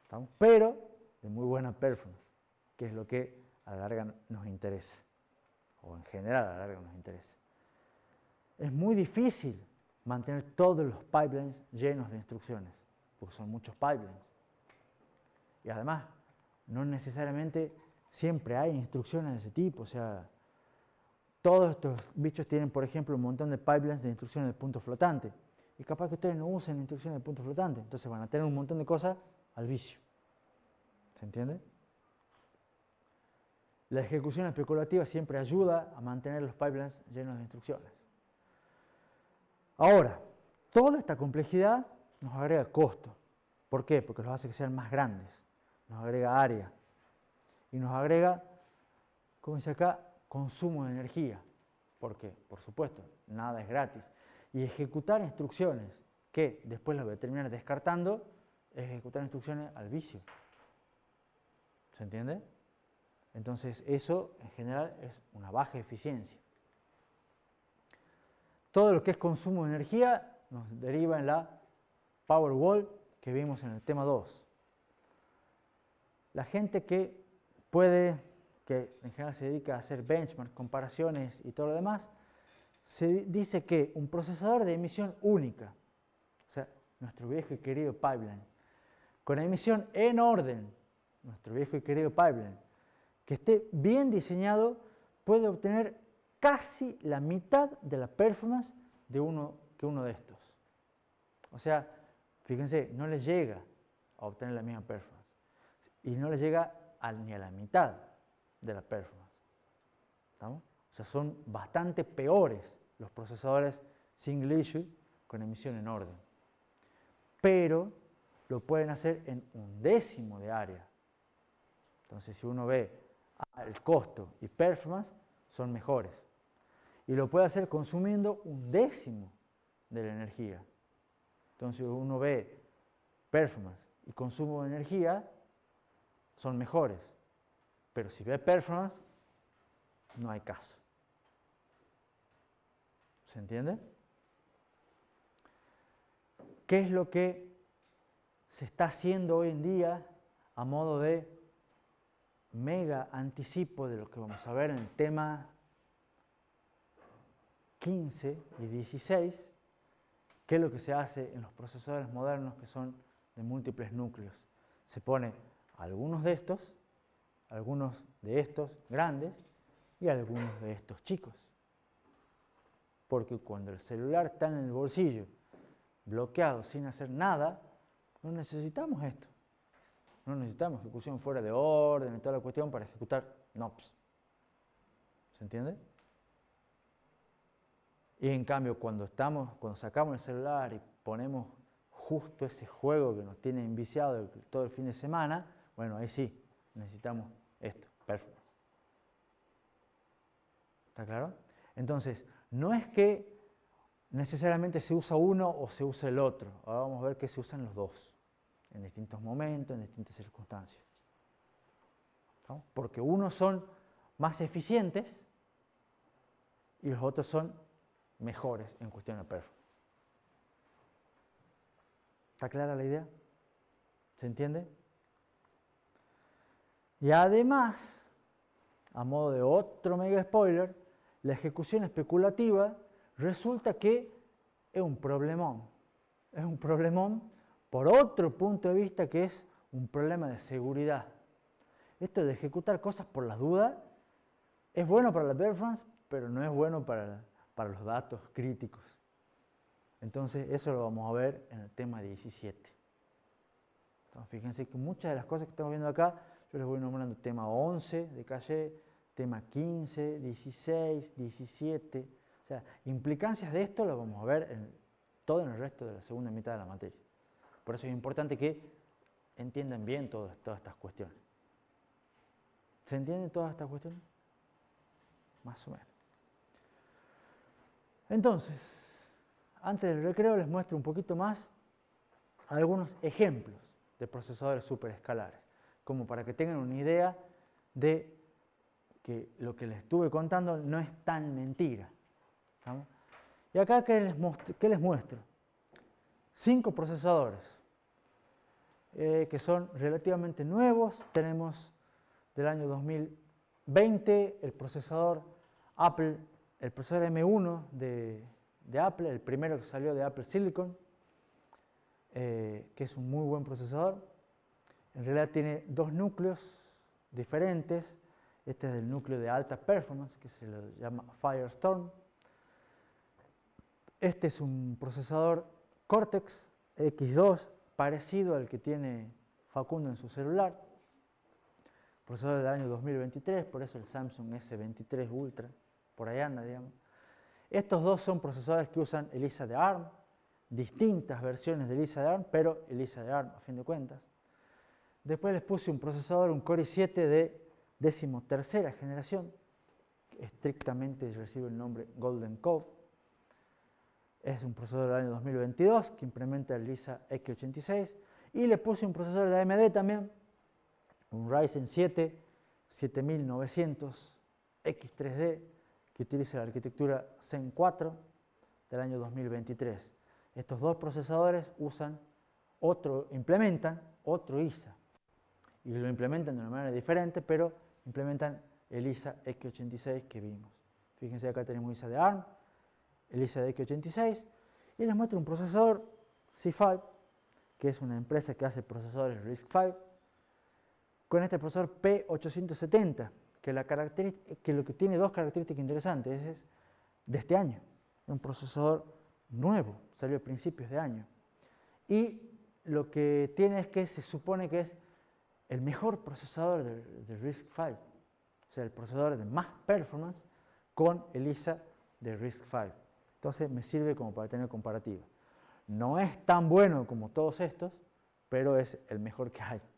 ¿Estamos? Pero de muy buena performance, que es lo que a la larga nos interesa. O en general a la larga nos interesa. Es muy difícil mantener todos los pipelines llenos de instrucciones, porque son muchos pipelines. Y además, no necesariamente siempre hay instrucciones de ese tipo. O sea, todos estos bichos tienen, por ejemplo, un montón de pipelines de instrucciones de punto flotante. Y capaz que ustedes no usen instrucciones de punto flotante. Entonces van a tener un montón de cosas al vicio. ¿Se entiende? La ejecución especulativa siempre ayuda a mantener los pipelines llenos de instrucciones. Ahora, toda esta complejidad nos agrega costo. ¿Por qué? Porque los hace que sean más grandes. Nos agrega área. Y nos agrega, como dice acá, consumo de energía. ¿Por qué? Por supuesto, nada es gratis. Y ejecutar instrucciones que después las voy a terminar descartando, es ejecutar instrucciones al vicio. ¿Se entiende? Entonces eso en general es una baja eficiencia. Todo lo que es consumo de energía nos deriva en la Powerwall que vimos en el tema 2. La gente que en general se dedica a hacer benchmark, comparaciones y todo lo demás, se dice que un procesador de emisión única, o sea, nuestro viejo y querido pipeline, con emisión en orden, nuestro viejo y querido pipeline, que esté bien diseñado, puede obtener casi la mitad de la performance que uno de estos. O sea, fíjense, no les llega a obtener la misma performance. Y no les llega ni a la mitad de la performance. ¿Estamos? O sea, son bastante peores los procesadores single issue con emisión en orden. Pero lo pueden hacer en 1/10 de área. Entonces, si uno ve el costo y performance, son mejores. Y lo puede hacer consumiendo 1/10 de la energía. Entonces, uno ve performance y consumo de energía, son mejores. Pero si ve performance, no hay caso. ¿Se entiende? ¿Qué es lo que se está haciendo hoy en día a modo de mega anticipo de lo que vamos a ver en el tema 15 y 16? ¿Qué es lo que se hace en los procesadores modernos que son de múltiples núcleos? Se pone algunos de estos grandes y algunos de estos chicos. Porque cuando el celular está en el bolsillo, bloqueado, sin hacer nada, no necesitamos esto. No necesitamos ejecución fuera de orden y toda la cuestión para ejecutar NOPs. ¿Se entiende? Y en cambio, cuando sacamos el celular y ponemos justo ese juego que nos tiene enviciado todo el fin de semana, bueno, ahí sí, necesitamos esto, performance. ¿Está claro? Entonces, no es que necesariamente se usa uno o se usa el otro. Ahora vamos a ver que se usan los dos, en distintos momentos, en distintas circunstancias. ¿No? Porque unos son más eficientes y los otros son mejores en cuestión de performance. ¿Está clara la idea? ¿Se entiende? Y además, a modo de otro mega spoiler, la ejecución especulativa resulta que es un problemón. Es un problemón por otro punto de vista que es un problema de seguridad. Esto de ejecutar cosas por las dudas es bueno para la performance, pero no es bueno para los datos críticos. Entonces, eso lo vamos a ver en el tema 17. Entonces, fíjense que muchas de las cosas que estamos viendo acá, yo les voy nombrando tema 11 de calle, tema 15, 16, 17. O sea, implicancias de esto las vamos a ver todo en el resto de la segunda mitad de la materia. Por eso es importante que entiendan bien todas estas cuestiones. ¿Se entienden todas estas cuestiones? Más o menos. Entonces, antes del recreo les muestro un poquito más algunos ejemplos de procesadores superescalares, como para que tengan una idea de que lo que les estuve contando no es tan mentira. ¿Estamos? Y acá, ¿qué les muestro? 5 procesadores que son relativamente nuevos. Tenemos del año 2020 el procesador Apple, el procesador M1 de Apple, el primero que salió de Apple Silicon, que es un muy buen procesador. En realidad tiene 2 núcleos diferentes. Este es el núcleo de alta performance, que se lo llama Firestorm. Este es un procesador Cortex X2, parecido al que tiene Facundo en su celular. Procesador del año 2023, por eso el Samsung S23 Ultra, por ahí anda, digamos. Estos dos son procesadores que usan ELISA de ARM, distintas versiones de ELISA de ARM, pero ELISA de ARM a fin de cuentas. Después les puse un procesador, un Core i7 de 13ª generación, que estrictamente recibe el nombre Golden Cove. Es un procesador del año 2022 que implementa el ELISA X86. Y le puse un procesador de AMD también, un Ryzen 7 7900 X3D, que utiliza la arquitectura Zen 4 del año 2023. Estos dos procesadores implementan otro ISA. Y lo implementan de una manera diferente, pero implementan el ISA X86 que vimos. Fíjense, acá tenemos ISA de ARM, el ISA de X86, y les muestro un procesador C5, que es una empresa que hace procesadores RISC-V, con este procesador P870, que lo que tiene 2 características interesantes, es de este año, es un procesador nuevo, salió a principios de año, y lo que tiene es que se supone que es el mejor procesador de RISC-V, o sea, el procesador de más performance con el ISA de RISC-V. Entonces me sirve como para tener comparativa. No es tan bueno como todos estos, pero es el mejor que hay. ¿Qué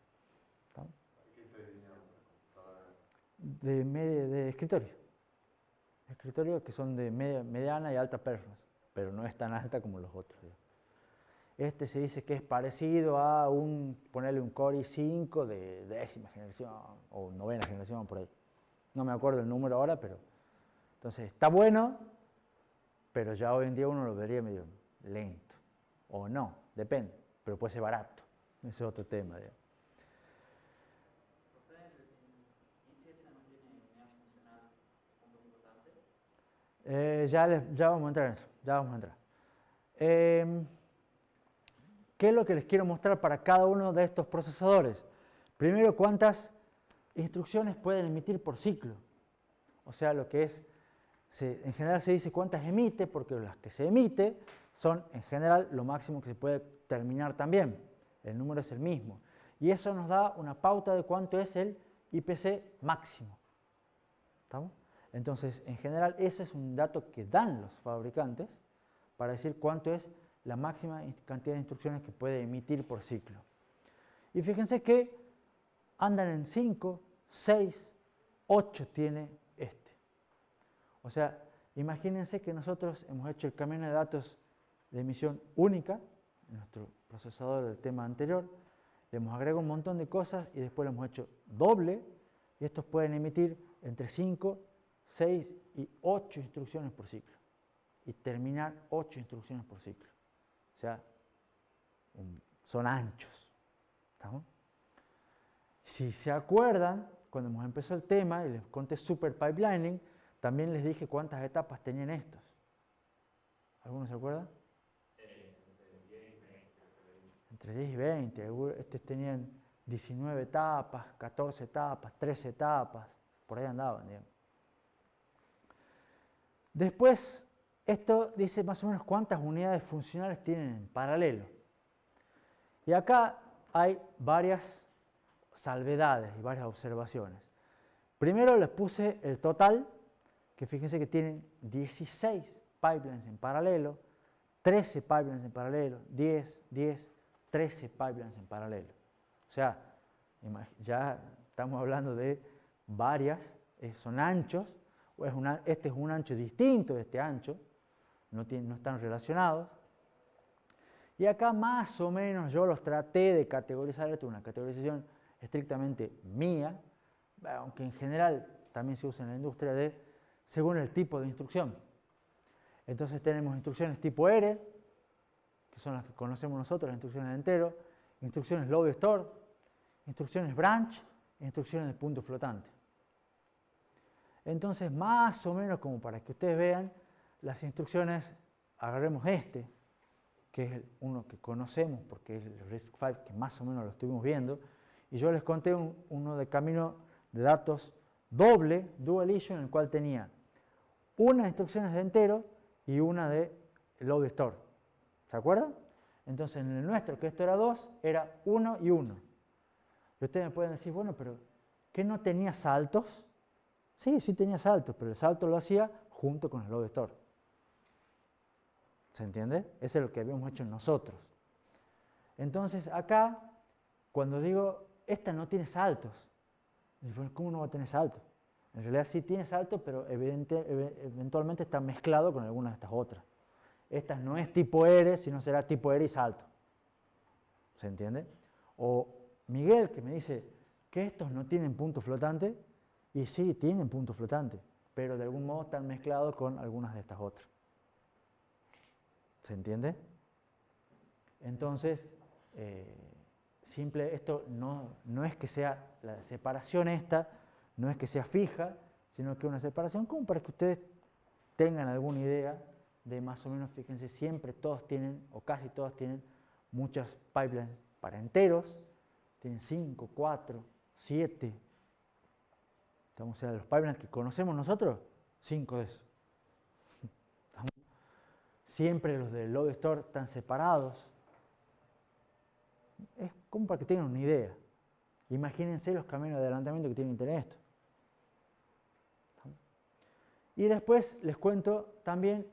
está diseñado para computadora? De escritorio. Escritorio que son de mediana y alta performance, pero no es tan alta como los otros. Este se dice que es parecido a ponerle un Core i5 de 10ª generación o 9ª generación por ahí. No me acuerdo el número ahora, pero entonces está bueno, pero ya hoy en día uno lo vería medio lento. O no, depende, pero puede ser barato. Ese es otro tema. Digamos. Ya vamos a entrar en eso, ya vamos a entrar. ¿Qué es lo que les quiero mostrar para cada uno de estos procesadores? Primero, cuántas instrucciones pueden emitir por ciclo. O sea, lo que es, en general se dice cuántas emite, porque las que se emite son en general lo máximo que se puede terminar también. El número es el mismo. Y eso nos da una pauta de cuánto es el IPC máximo. ¿Estamos? Entonces, en general, ese es un dato que dan los fabricantes para decir cuánto es la máxima cantidad de instrucciones que puede emitir por ciclo. Y fíjense que andan en 5, 6, 8 tiene este. O sea, imagínense que nosotros hemos hecho el camino de datos de emisión única, en nuestro procesador del tema anterior, le hemos agregado un montón de cosas y después lo hemos hecho doble, y estos pueden emitir entre 5, 6 y 8 instrucciones por ciclo, y terminar 8 instrucciones por ciclo. O sea, son anchos. ¿Estamos? Si se acuerdan, cuando hemos empezado el tema y les conté super pipelining, también les dije cuántas etapas tenían estos. ¿Alguno se acuerda? Entre 10 y 20. Estos tenían 19 etapas, 14 etapas, 13 etapas, por ahí andaban, digamos. Después, esto dice más o menos cuántas unidades funcionales tienen en paralelo. Y acá hay varias salvedades y varias observaciones. Primero les puse el total, que fíjense que tienen 16 pipelines en paralelo, 13 pipelines en paralelo, 10, 10, 13 pipelines en paralelo. O sea, ya estamos hablando de varias, son anchos, este es un ancho distinto de este ancho, no están relacionados. Y acá más o menos yo los traté de categorizar, esto es una categorización estrictamente mía, aunque en general también se usa en la industria según el tipo de instrucción. Entonces tenemos instrucciones tipo R, que son las que conocemos nosotros, las instrucciones de entero, instrucciones load store, instrucciones branch e instrucciones de punto flotante. Entonces, más o menos como para que ustedes vean, las instrucciones, agarremos este, que es uno que conocemos porque es el RISC-V, que más o menos lo estuvimos viendo, y yo les conté uno de camino de datos doble, dual issue, en el cual tenía unas instrucciones de entero y una de load store. ¿Se acuerdan? Entonces, en el nuestro, que esto era 2, era 1 y 1. Y ustedes me pueden decir, bueno, pero ¿qué no tenía saltos? Sí, sí tenía saltos, pero el salto lo hacía junto con el load store. ¿Se entiende? Eso es lo que habíamos hecho nosotros. Entonces, acá, cuando digo, esta no tiene saltos, ¿cómo no va a tener saltos? En realidad sí tiene saltos, pero eventualmente está mezclado con algunas de estas otras. Esta no es tipo R, sino será tipo R y salto. ¿Se entiende? O Miguel, que me dice que estos no tienen punto flotante, y sí, tienen punto flotante, pero de algún modo están mezclados con algunas de estas otras. ¿Se entiende? Entonces, esto no es que sea la separación esta, no es que sea fija, sino que una separación como para que ustedes tengan alguna idea de más o menos, fíjense, siempre todos tienen, o casi todos tienen, muchas pipelines para enteros, tienen 5, 4, 7, o sea, los pipelines que conocemos nosotros, 5 de esos. Siempre los del load store están separados. Es como para que tengan una idea. Imagínense los caminos de adelantamiento que tienen que tener esto. Y después les cuento también,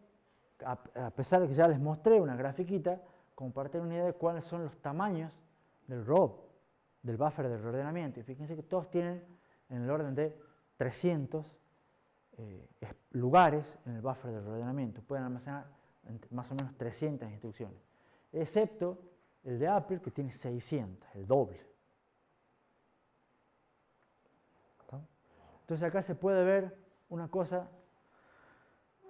a pesar de que ya les mostré una grafiquita, como para tener una idea de cuáles son los tamaños del ROB, del buffer de reordenamiento. Y fíjense que todos tienen en el orden de 300 lugares en el buffer de reordenamiento. Pueden almacenar más o menos 300 instrucciones, excepto el de Apple, que tiene 600, el doble. Entonces acá se puede ver una cosa,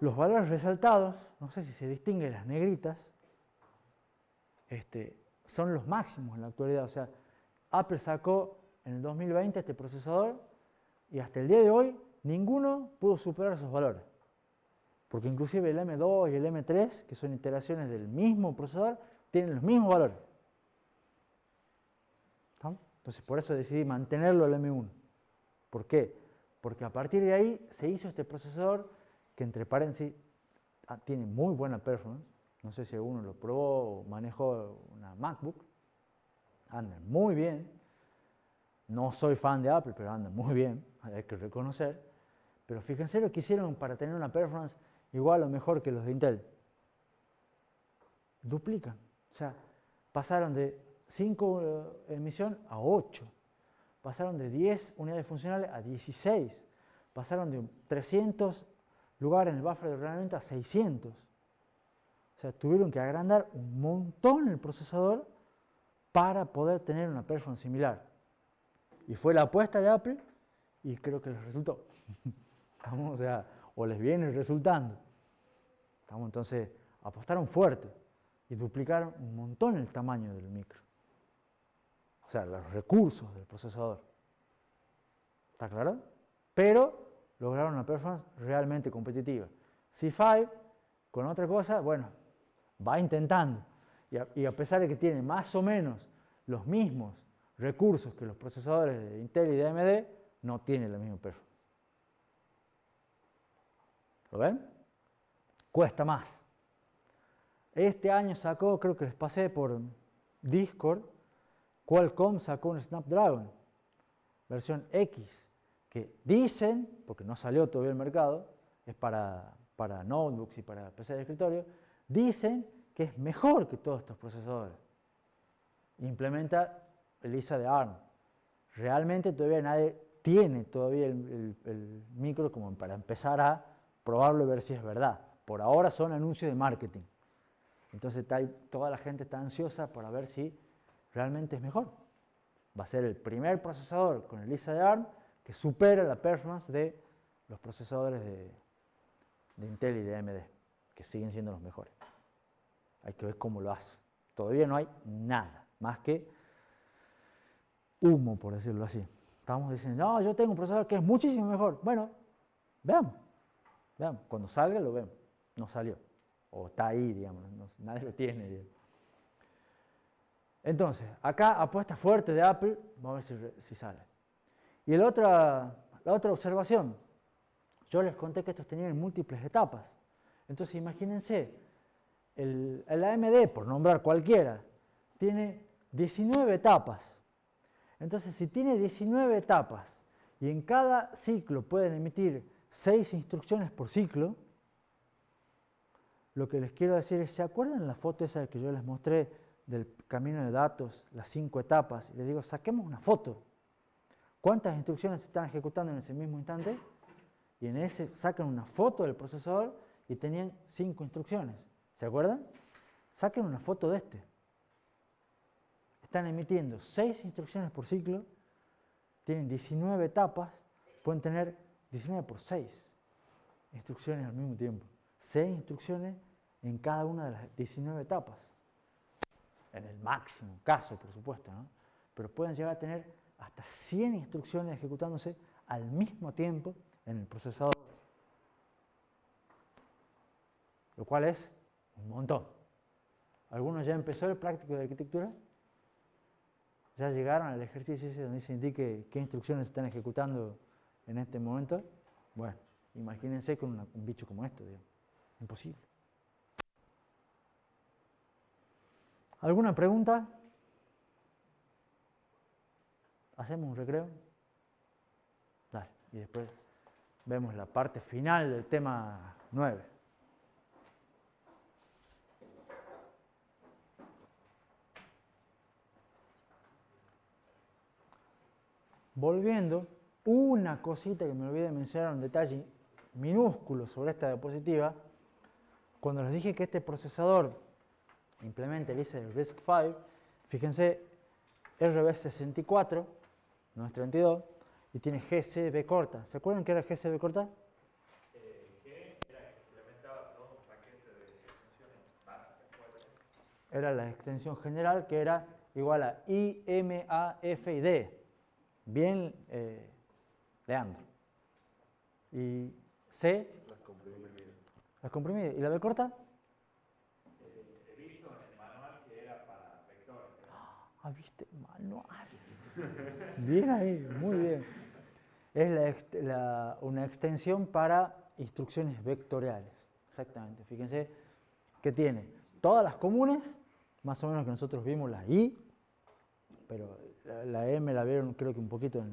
los valores resaltados, no sé si se distinguen las negritas, son los máximos en la actualidad. O sea, Apple sacó en el 2020 este procesador y hasta el día de hoy ninguno pudo superar esos valores. Porque inclusive el M2 y el M3, que son iteraciones del mismo procesador, tienen los mismos valores. ¿Está? Entonces por eso decidí mantenerlo el M1. ¿Por qué? Porque a partir de ahí se hizo este procesador que, entre paréntesis, tiene muy buena performance. No sé si alguno lo probó o manejó una MacBook. Anda muy bien. No soy fan de Apple, pero anda muy bien, hay que reconocer. Pero fíjense lo que hicieron para tener una performance igual o mejor que los de Intel. Duplican. O sea, pasaron de 5 emisión a 8. Pasaron de 10 unidades funcionales a 16. Pasaron de 300 lugares en el buffer de ordenamiento a 600. O sea, tuvieron que agrandar un montón el procesador para poder tener una performance similar. Y fue la apuesta de Apple y creo que les resultó. O sea, o les viene resultando. Entonces, apostaron fuerte y duplicaron un montón el tamaño del micro. O sea, los recursos del procesador. ¿Está claro? Pero lograron una performance realmente competitiva. C5, con otra cosa, bueno, va intentando. Y a pesar de que tiene más o menos los mismos recursos que los procesadores de Intel y de AMD, no tiene la misma performance. ¿Lo ven? Cuesta más. Este año sacó, creo que les pasé por Discord, Qualcomm sacó un Snapdragon, versión X, que dicen, porque no salió todavía al mercado, es para notebooks y para PC de escritorio, dicen que es mejor que todos estos procesadores. Implementa el ISA de ARM. Realmente todavía nadie tiene todavía el micro como para empezar a probarlo y ver si es verdad. Por ahora son anuncios de marketing. Entonces toda la gente está ansiosa para ver si realmente es mejor. Va a ser el primer procesador con el ISA de ARM que supera la performance de los procesadores de Intel y de AMD, que siguen siendo los mejores. Hay que ver cómo lo hace. Todavía no hay nada más que humo, por decirlo así. Estamos diciendo, no, yo tengo un procesador que es muchísimo mejor. Bueno, veamos. Cuando salga lo vemos. No salió. O está ahí, digamos. Nadie lo tiene, digamos. Entonces, acá apuesta fuerte de Apple. Vamos a ver si sale. Y la otra observación. Yo les conté que estos tenían múltiples etapas. Entonces, imagínense, el AMD, por nombrar cualquiera, tiene 19 etapas. Entonces, si tiene 19 etapas y en cada ciclo pueden emitir 6 instrucciones por ciclo, lo que les quiero decir es, ¿se acuerdan la foto esa que yo les mostré del camino de datos, las 5 etapas? Y les digo, saquemos una foto. ¿Cuántas instrucciones se están ejecutando en ese mismo instante? Y en ese sacan una foto del procesador y tenían 5 instrucciones. ¿Se acuerdan? Saquen una foto de este. Están emitiendo 6 instrucciones por ciclo, tienen 19 etapas, pueden tener 19 por 6 instrucciones al mismo tiempo. 6 instrucciones en cada una de las 19 etapas. En el máximo caso, por supuesto, ¿no? Pero pueden llegar a tener hasta 100 instrucciones ejecutándose al mismo tiempo en el procesador. Lo cual es un montón. ¿Algunos ya empezó el práctico de arquitectura? ¿Ya llegaron al ejercicio ese donde se indique qué instrucciones se están ejecutando en este momento? Bueno, imagínense con un bicho como esto, digamos. Imposible. ¿Alguna pregunta? ¿Hacemos un recreo? Dale, y después vemos la parte final del tema 9. Volviendo, una cosita que me olvidé de mencionar, un detalle minúsculo sobre esta diapositiva. Cuando les dije que este procesador implementa el ISA del RISC-V, fíjense, RB64, no es 32, y tiene GCB corta. ¿Se acuerdan qué era GCB corta? Era la extensión general que era igual a IMAFID. Bien, Leandro. Y C, La comprimida. ¿Y la B corta? He visto en el manual que era para vectores. Ah, viste, manual. Bien ahí, muy bien. Es una extensión para instrucciones vectoriales. Exactamente. Fíjense que tiene todas las comunes, más o menos que nosotros vimos la I, pero la M la vieron creo que un poquito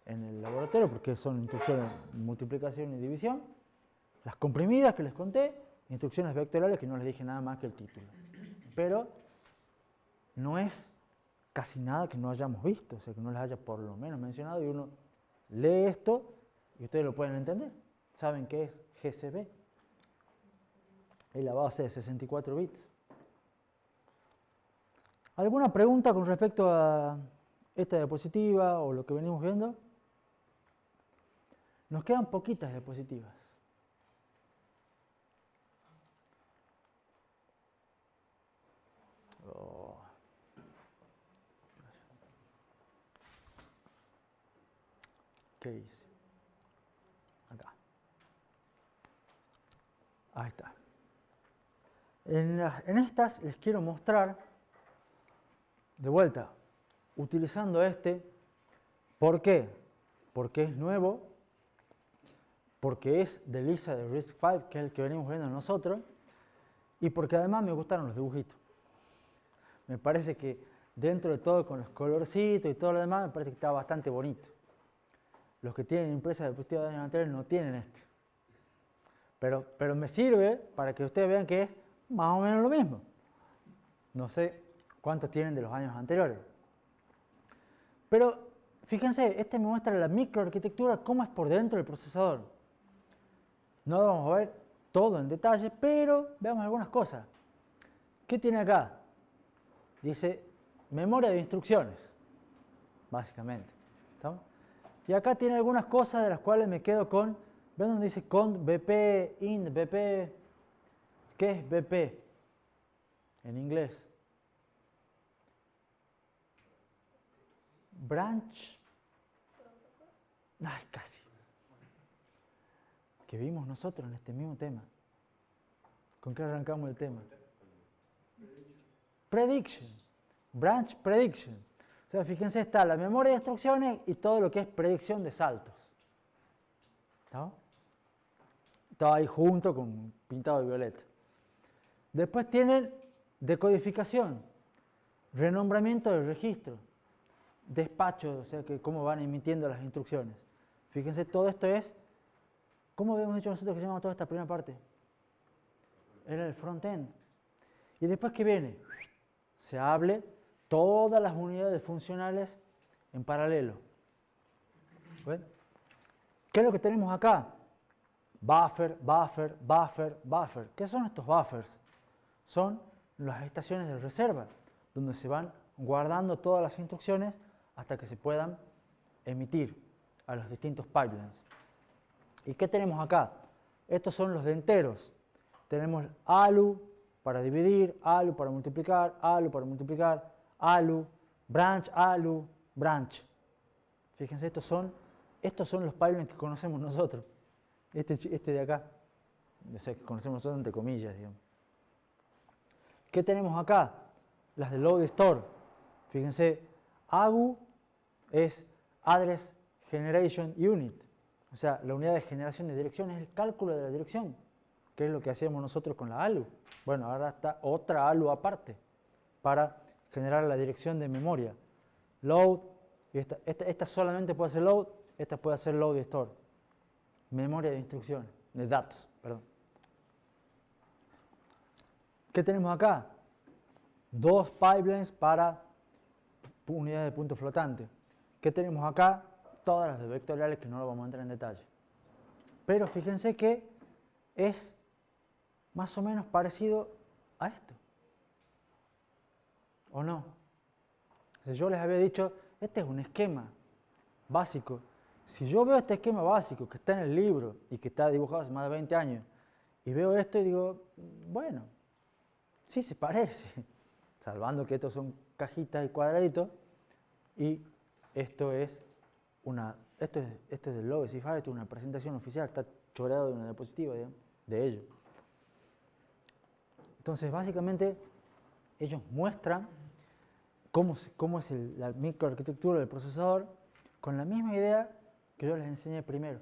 en el laboratorio porque son instrucciones de multiplicación y división. Las comprimidas que les conté, instrucciones vectoriales que no les dije nada más que el título. Pero no es casi nada que no hayamos visto, o sea, que no les haya por lo menos mencionado y uno lee esto y ustedes lo pueden entender. Saben qué es GCB. Es la base de 64 bits. ¿Alguna pregunta con respecto a esta diapositiva o lo que venimos viendo? Nos quedan poquitas diapositivas. Oh. ¿Qué hice? Acá. Ahí está. En estas les quiero mostrar, de vuelta, utilizando ¿por qué? Porque es nuevo, porque es de Lisa de RISC-V, que es el que venimos viendo nosotros, y porque además me gustaron los dibujitos. Me parece que dentro de todo, con los colorcitos y todo lo demás, me parece que está bastante bonito. Los que tienen impresas de diapositivas de años anteriores no tienen este. Pero me sirve para que ustedes vean que es más o menos lo mismo. No sé cuántos tienen de los años anteriores. Pero fíjense, me muestra la microarquitectura, cómo es por dentro del procesador. No lo vamos a ver todo en detalle, pero veamos algunas cosas. ¿Qué tiene acá? Dice memoria de instrucciones, básicamente. ¿Estamos? Y acá tiene algunas cosas de las cuales me quedo con, ¿ven donde dice cont, BP, int, BP? ¿Qué es BP en inglés? Branch. Ay, casi. Que vimos nosotros en este mismo tema. ¿Con qué arrancamos el tema? Prediction. Branch prediction. O sea, fíjense, está la memoria de instrucciones y todo lo que es predicción de saltos. ¿No? Todo ahí junto con pintado de violeta. Después tienen decodificación, renombramiento del registro, despacho, o sea, que cómo van emitiendo las instrucciones. Fíjense, todo esto es, ¿cómo habíamos dicho nosotros que se llama toda esta primera parte? Era el front-end. Y después que viene, se hable todas las unidades funcionales en paralelo. ¿Ven? ¿Qué es lo que tenemos acá? Buffer, buffer, buffer, buffer. ¿Qué son estos buffers? Son las estaciones de reserva, donde se van guardando todas las instrucciones hasta que se puedan emitir a los distintos pipelines. ¿Y qué tenemos acá? Estos son los de enteros. Tenemos ALU para dividir, ALU para multiplicar, ALU para multiplicar, ALU, ALU, branch. Fíjense, estos son los pipelines que conocemos nosotros. Este de acá, o sea, que conocemos nosotros entre comillas, digamos. ¿Qué tenemos acá? Las de load store. Fíjense, AGU es Address Generation Unit. O sea, la unidad de generación de dirección es el cálculo de la dirección, que es lo que hacíamos nosotros con la ALU. Bueno, ahora está otra ALU aparte para generar la dirección de memoria. Load, y esta solamente puede hacer load, esta puede hacer load y store. Memoria de instrucciones, de datos, perdón. ¿Qué tenemos acá? Dos pipelines para unidades de punto flotante. ¿Qué tenemos acá? Todas las de vectoriales que no lo vamos a entrar en detalle. Pero fíjense que es más o menos parecido a esto. ¿O no? O sea, yo les había dicho, este es un esquema básico. Si yo veo este esquema básico que está en el libro y que está dibujado hace más de 20 años, y veo esto y digo, bueno, sí se parece, salvando que estos son cajitas y cuadraditos, y esto es del Logo C5, esto es una presentación oficial, está choreado de una diapositiva, digamos. de ello. Entonces, básicamente, ellos muestran cómo es la microarquitectura del procesador con la misma idea que yo les enseñé primero.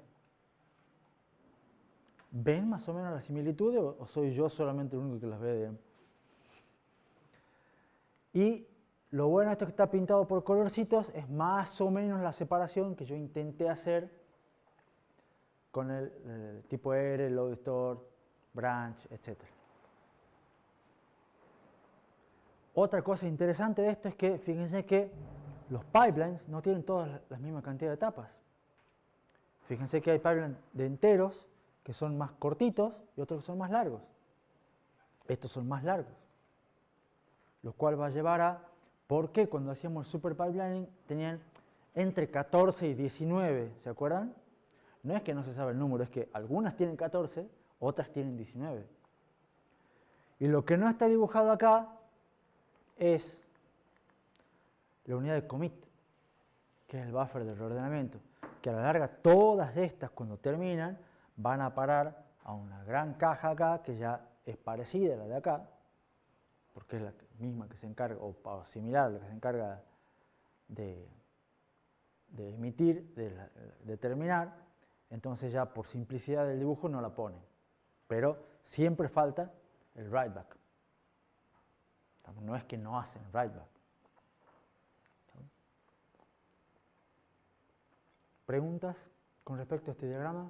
¿Ven más o menos las similitudes o soy yo solamente el único que las ve, digamos? Y lo bueno de esto que está pintado por colorcitos es más o menos la separación que yo intenté hacer con el tipo R, load store, branch, etc. Otra cosa interesante de esto es que fíjense que los pipelines no tienen todas la misma cantidad de etapas. Fíjense que hay pipelines de enteros que son más cortitos y otros que son más largos. Estos son más largos, lo cual va a llevar a por qué cuando hacíamos el super pipelining tenían entre 14 y 19, ¿se acuerdan? No es que no se sabe el número, es que algunas tienen 14, otras tienen 19. Y lo que no está dibujado acá es la unidad de commit, que es el buffer de reordenamiento, que a la larga todas estas cuando terminan van a parar a una gran caja acá que ya es parecida a la de acá, porque es la misma que se encarga, o similar a la que se encarga de emitir, de terminar. Entonces ya por simplicidad del dibujo no la ponen, pero siempre falta el write back. No es que no hacen write back. ¿Preguntas con respecto a este diagrama?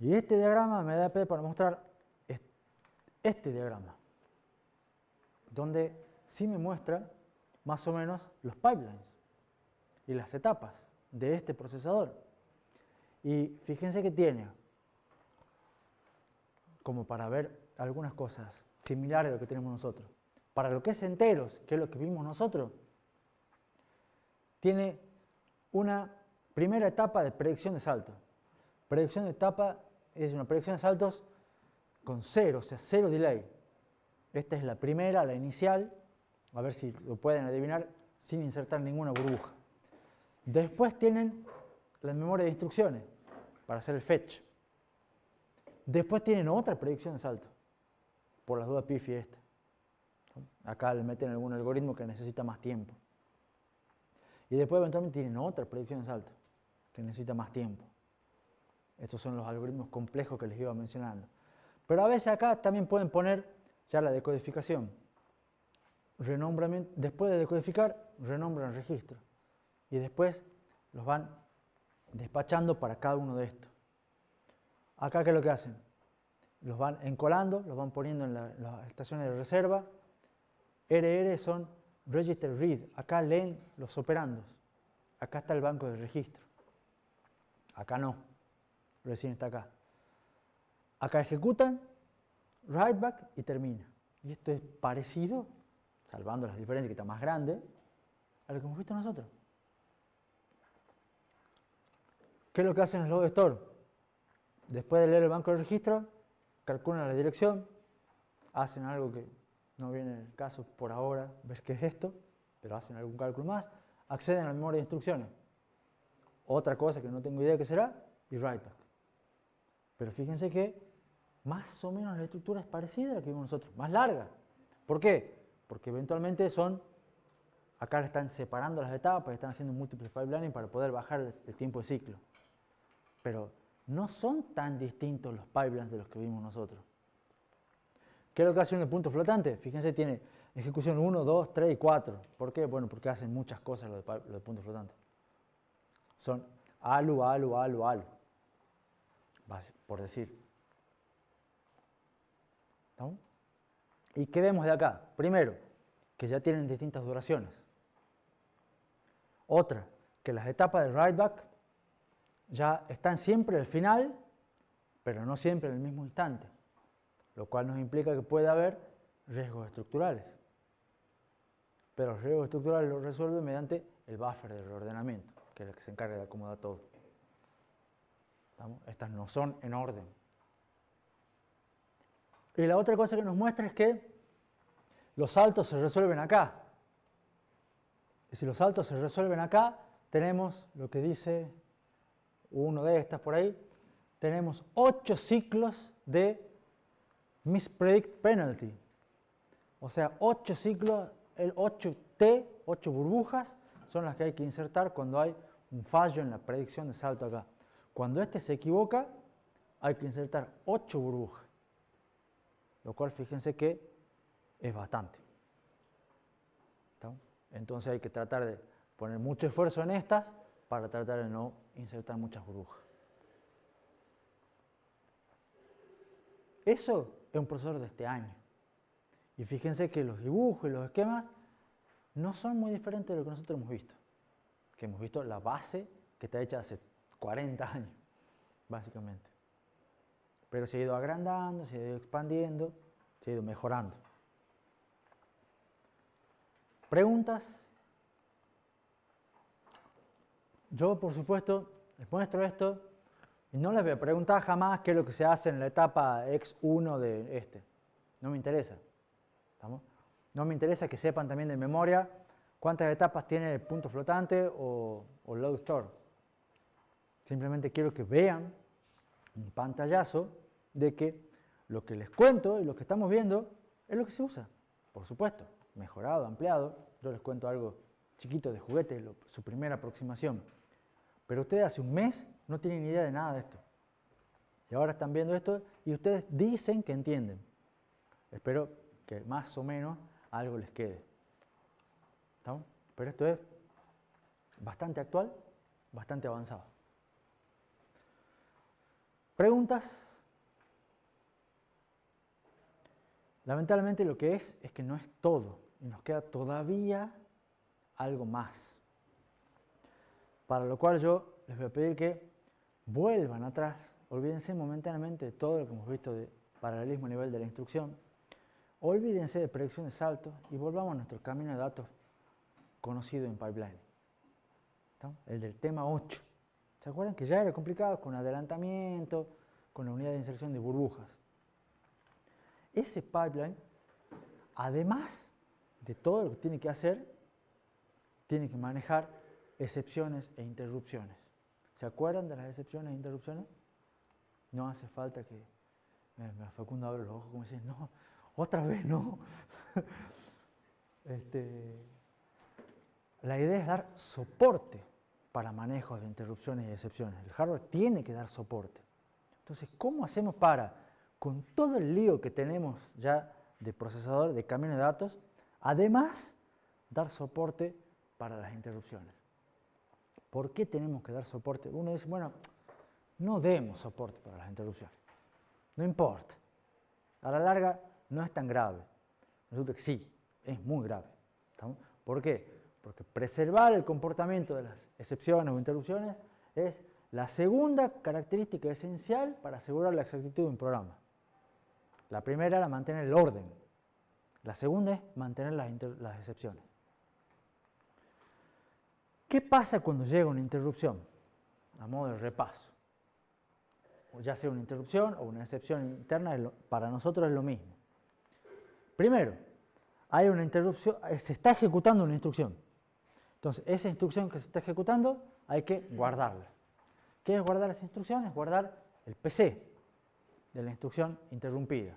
Y este diagrama me da pie para mostrar este diagrama, donde sí me muestra más o menos los pipelines y las etapas de este procesador. Y fíjense que tiene, como para ver algunas cosas similares a lo que tenemos nosotros. Para lo que es enteros, que es lo que vimos nosotros, tiene una primera etapa de predicción de saltos. Predicción de etapa es una predicción de saltos con cero, o sea, cero delay. Esta es la primera, la inicial, a ver si lo pueden adivinar sin insertar ninguna burbuja. Después tienen la memoria de instrucciones para hacer el fetch. Después tienen otra predicción de salto, por las dudas pifi esta. Acá le meten algún algoritmo que necesita más tiempo. Y después eventualmente tienen otra predicción de salto, que necesita más tiempo. Estos son los algoritmos complejos que les iba mencionando. Pero a veces acá también pueden poner ya la decodificación. Después de decodificar, renombran registro. Y después los van despachando para cada uno de estos. Acá, ¿qué es lo que hacen? Los van encolando, los van poniendo en las estaciones de reserva. RR son Register Read. Acá leen los operandos. Acá está el banco de registro. Acá no. Recién está acá. Acá ejecutan, write back y termina. Y esto es parecido, salvando las diferencias que está más grande, a lo que hemos visto nosotros. ¿Qué es lo que hacen los load store? Después de leer el banco de registro, calculan la dirección, hacen algo que no viene el caso por ahora, ver qué es esto, pero hacen algún cálculo más, acceden a la memoria de instrucciones. Otra cosa que no tengo idea qué será, y write back. Pero fíjense que más o menos la estructura es parecida a la que vimos nosotros, más larga. ¿Por qué? Porque eventualmente acá están separando las etapas, están haciendo múltiples pipelining para poder bajar el tiempo de ciclo. Pero no son tan distintos los pipelines de los que vimos nosotros. ¿Qué es lo que hace un punto flotante? Fíjense, tiene ejecución 1, 2, 3 y 4. ¿Por qué? Bueno, porque hacen muchas cosas los de puntos flotantes. Son ALU, ALU, ALU, ALU. Por decir. ¿Estamos? ¿Y qué vemos de acá? Primero, que ya tienen distintas duraciones. Otra, que las etapas de write back ya están siempre al final, pero no siempre en el mismo instante, lo cual nos implica que puede haber riesgos estructurales. Pero los riesgos estructurales los resuelve mediante el buffer de reordenamiento, que es el que se encarga de acomodar todo. ¿Estamos? Estas no son en orden. Y la otra cosa que nos muestra es que los saltos se resuelven acá. Y si los saltos se resuelven acá, tenemos lo que dice uno de estas por ahí, tenemos 8 ciclos de mispredict penalty. O sea, 8 ciclos, 8T, 8 burbujas, son las que hay que insertar cuando hay un fallo en la predicción de salto acá. Cuando este se equivoca, hay que insertar 8 burbujas. Lo cual, fíjense que es bastante. ¿Está? Entonces hay que tratar de poner mucho esfuerzo en estas para tratar de no insertar muchas burbujas. Eso es un procesador de este año. Y fíjense que los dibujos y los esquemas no son muy diferentes de lo que nosotros hemos visto. Que hemos visto la base que está hecha hace 40 años, básicamente. Pero se ha ido agrandando, se ha ido expandiendo, se ha ido mejorando. ¿Preguntas? Yo, por supuesto, les muestro esto y no les voy a preguntar jamás qué es lo que se hace en la etapa X1 de este. No me interesa. ¿Estamos? No me interesa que sepan también de memoria cuántas etapas tiene el punto flotante o load store. Simplemente quiero que vean un pantallazo de que lo que les cuento y lo que estamos viendo es lo que se usa. Por supuesto, mejorado, ampliado. Yo les cuento algo chiquito de juguete, su primera aproximación. Pero ustedes hace un mes no tienen idea de nada de esto. Y ahora están viendo esto y ustedes dicen que entienden. Espero que más o menos algo les quede. ¿Estamos? Pero esto es bastante actual, bastante avanzado. ¿Preguntas? Lamentablemente lo que es que no es todo y nos queda todavía algo más. Para lo cual yo les voy a pedir que vuelvan atrás, olvídense momentáneamente de todo lo que hemos visto de paralelismo a nivel de la instrucción, olvídense de predicción de saltos y volvamos a nuestro camino de datos conocido en pipeline. ¿Está? El del tema 8. ¿Se acuerdan que ya era complicado con adelantamiento, con la unidad de inserción de burbujas? Ese pipeline, además de todo lo que tiene que hacer, tiene que manejar excepciones e interrupciones. ¿Se acuerdan de las excepciones e interrupciones? No hace falta que Facundo abra los ojos como dice, no, otra vez no. La idea es dar soporte para manejos de interrupciones y excepciones. El hardware tiene que dar soporte. Entonces, ¿cómo hacemos para, con todo el lío que tenemos ya de procesador, de camino de datos, además dar soporte para las interrupciones? ¿Por qué tenemos que dar soporte? Uno dice, bueno, no demos soporte para las interrupciones. No importa. A la larga no es tan grave. Resulta que sí, es muy grave. ¿Estamos? ¿Por qué? Porque preservar el comportamiento de las excepciones o interrupciones es la segunda característica esencial para asegurar la exactitud de un programa. La primera era mantener el orden. La segunda es mantener las excepciones. ¿Qué pasa cuando llega una interrupción? A modo de repaso. O ya sea una interrupción o una excepción interna, para nosotros es lo mismo. Primero, hay una interrupción, se está ejecutando una instrucción. Entonces, esa instrucción que se está ejecutando hay que guardarla. ¿Qué es guardar esa instrucción? Es guardar el PC de la instrucción interrumpida.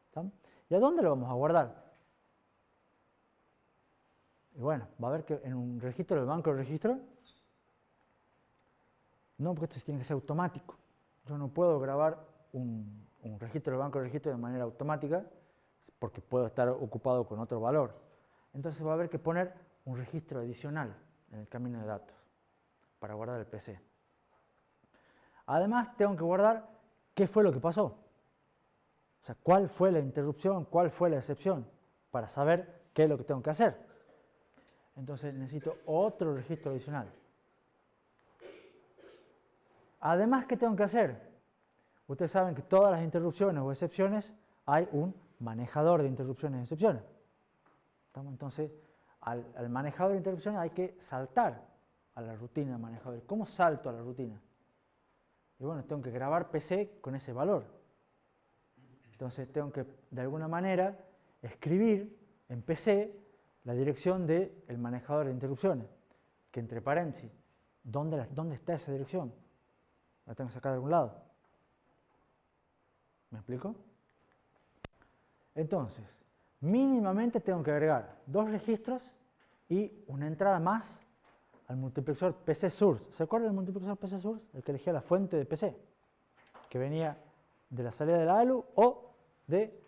¿Está? ¿Y a dónde lo vamos a guardar? Y bueno, va a ver que en un registro del banco de registro, no, porque esto tiene que ser automático. Yo no puedo grabar un registro del banco de registro de manera automática porque puedo estar ocupado con otro valor. Entonces va a haber que poner un registro adicional en el camino de datos para guardar el PC. Además, tengo que guardar qué fue lo que pasó. O sea, cuál fue la interrupción, cuál fue la excepción, para saber qué es lo que tengo que hacer. Entonces necesito otro registro adicional. Además, ¿qué tengo que hacer? Ustedes saben que todas las interrupciones o excepciones hay un manejador de interrupciones y excepciones. Entonces, al manejador de interrupciones hay que saltar a la rutina del manejador. ¿Cómo salto a la rutina? Y bueno, tengo que grabar PC con ese valor. Entonces tengo que, de alguna manera, escribir en PC la dirección del manejador de interrupciones, que entre paréntesis, ¿dónde está esa dirección? La tengo que sacar de algún lado. ¿Me explico? Entonces, mínimamente tengo que agregar 2 registros y una entrada más al multiplexor PC source. ¿Se acuerdan del multiplexor PC source? El que elegía la fuente de PC, que venía de la salida de la ALU o de,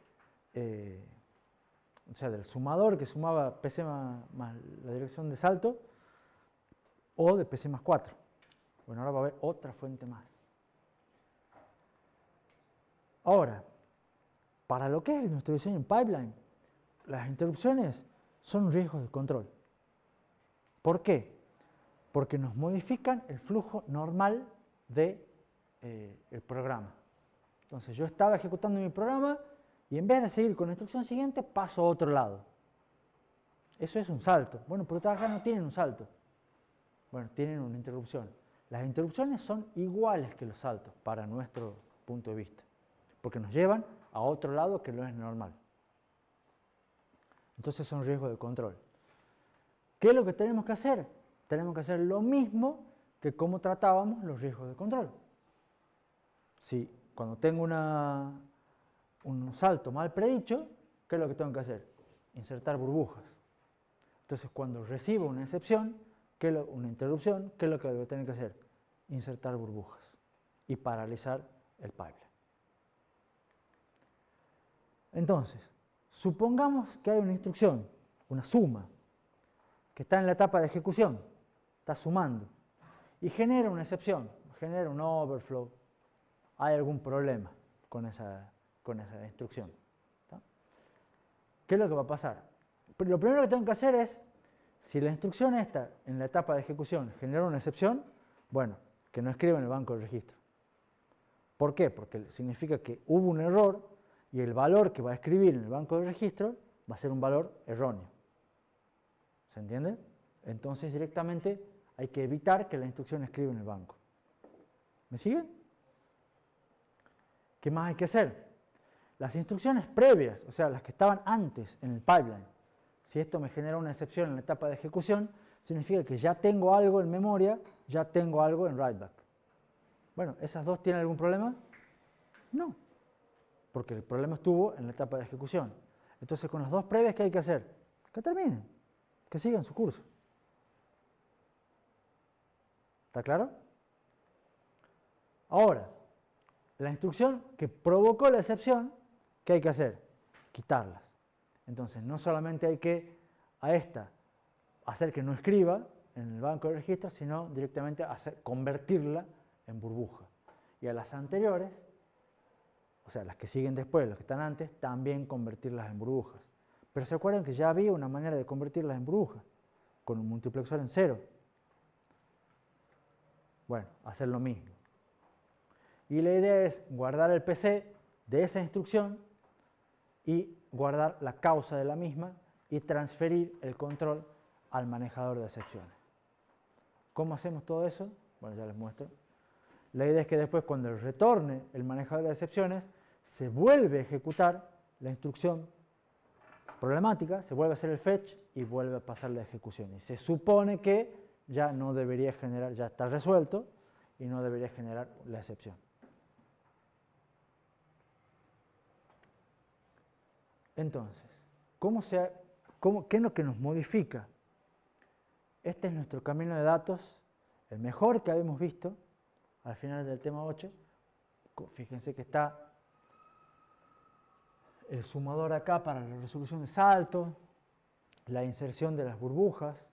o sea, del sumador que sumaba PC más la dirección de salto, o de PC más 4. Bueno, ahora va a haber otra fuente más. Ahora, para lo que es nuestro diseño en pipeline, las interrupciones son riesgos de control. ¿Por qué? Porque nos modifican el flujo normal del programa. Entonces yo estaba ejecutando mi programa y en vez de seguir con la instrucción siguiente, paso a otro lado. Eso es un salto. Bueno, pero acá no tienen un salto. Bueno, tienen una interrupción. Las interrupciones son iguales que los saltos para nuestro punto de vista, porque nos llevan a otro lado que no es normal. Entonces son riesgos de control. ¿Qué es lo que tenemos que hacer? Tenemos que hacer lo mismo que como tratábamos los riesgos de control. Si cuando tengo un salto mal predicho, ¿qué es lo que tengo que hacer? Insertar burbujas. Entonces cuando recibo una excepción, una interrupción, ¿qué es lo que voy a tener que hacer? Insertar burbujas y paralizar el pipeline. Entonces, supongamos que hay una instrucción, una suma, que está en la etapa de ejecución, está sumando, y genera una excepción, genera un overflow, hay algún problema con esa instrucción. ¿Está? ¿Qué es lo que va a pasar? Lo primero que tengo que hacer es, si la instrucción esta en la etapa de ejecución genera una excepción, bueno, que no escriba en el banco de registro. ¿Por qué? Porque significa que hubo un error y el valor que va a escribir en el banco de registro va a ser un valor erróneo. ¿Se entiende? Entonces directamente hay que evitar que la instrucción escriba en el banco. ¿Me siguen? ¿Qué más hay que hacer? Las instrucciones previas, o sea, las que estaban antes en el pipeline, si esto me genera una excepción en la etapa de ejecución, significa que ya tengo algo en memoria, ya tengo algo en writeback. Bueno, ¿esas dos tienen algún problema? No, porque el problema estuvo en la etapa de ejecución. Entonces, con las dos previas, ¿qué hay que hacer? Que terminen, que sigan su curso. ¿Está claro? Ahora, la instrucción que provocó la excepción, ¿qué hay que hacer? Quitarlas. Entonces, no solamente hay que a esta hacer que no escriba en el banco de registros, sino directamente convertirla en burbuja. Y a las anteriores, o sea, las que siguen después, las que están antes, también convertirlas en burbujas. Pero se acuerdan que ya había una manera de convertirlas en burbujas, con un multiplexor en 0. Bueno, hacer lo mismo. Y la idea es guardar el PC de esa instrucción y guardar la causa de la misma y transferir el control al manejador de excepciones. ¿Cómo hacemos todo eso? Bueno, ya les muestro. La idea es que después, cuando retorne el manejador de excepciones, se vuelve a ejecutar la instrucción problemática, se vuelve a hacer el fetch y vuelve a pasar la ejecución. Y se supone que ya no debería generar, ya está resuelto y no debería generar la excepción. Entonces, ¿qué es lo que nos modifica? Este es nuestro camino de datos, el mejor que habíamos visto al final del tema 8. Fíjense que está el sumador acá para la resolución de salto, la inserción de las burbujas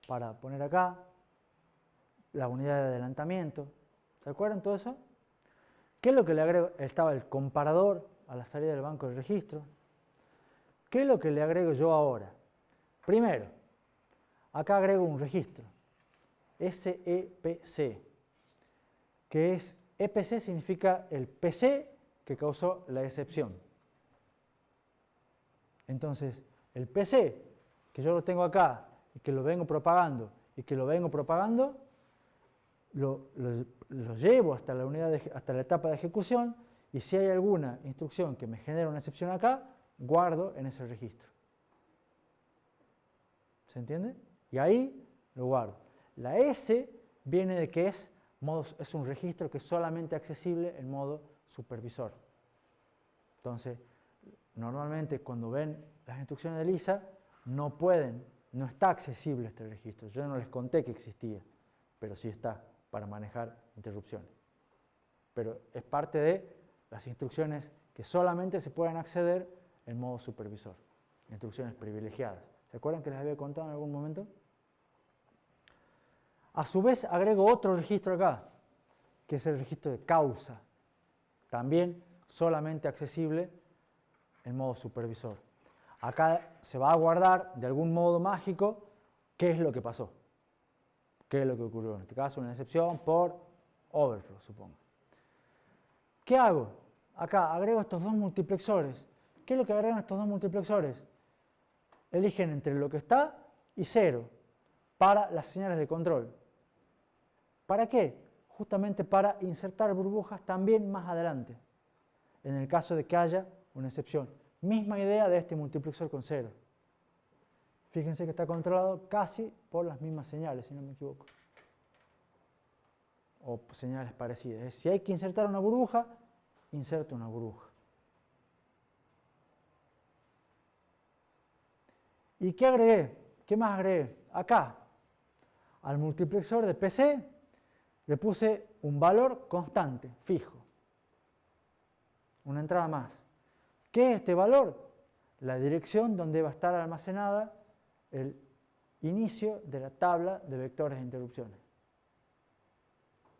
para poner acá, la unidad de adelantamiento. ¿Se acuerdan todo eso? ¿Qué es lo que le agrego? Estaba el comparador a la salida del banco de registro. ¿Qué es lo que le agrego yo ahora? Primero, acá agrego un registro, SEPC, que es, EPC significa el PC que causó la excepción. Entonces, el PC, que yo lo tengo acá, y que lo vengo propagando, lo llevo hasta la hasta la etapa de ejecución, y si hay alguna instrucción que me genera una excepción acá, guardo en ese registro. ¿Se entiende? Y ahí lo guardo. La S viene de que es un registro que es solamente accesible en modo supervisor. Entonces, normalmente cuando ven las instrucciones de Lisa, no está accesible este registro. Yo no les conté que existía, pero sí está para manejar interrupciones. Pero es parte de las instrucciones que solamente se pueden acceder en modo supervisor, instrucciones privilegiadas. ¿Se acuerdan que les había contado en algún momento? A su vez agrego otro registro acá, que es el registro de causa, también solamente accesible en modo supervisor. Acá se va a guardar de algún modo mágico qué es lo que pasó, qué es lo que ocurrió. En este caso una excepción por overflow, supongo. ¿Qué hago? Acá agrego estos dos multiplexores. ¿Qué es lo que agregan estos dos multiplexores? Eligen entre lo que está y 0 para las señales de control. ¿Para qué? Justamente para insertar burbujas también más adelante, en el caso de que haya una excepción. Misma idea de este multiplexor con 0. Fíjense que está controlado casi por las mismas señales, si no me equivoco. O señales parecidas. Si hay que insertar una burbuja, inserto una burbuja. ¿Y qué agregué? ¿Qué más agregué? Acá, al multiplexor de PC, le puse un valor constante, fijo. Una entrada más. ¿Qué es este valor? La dirección donde va a estar almacenada el inicio de la tabla de vectores de interrupciones.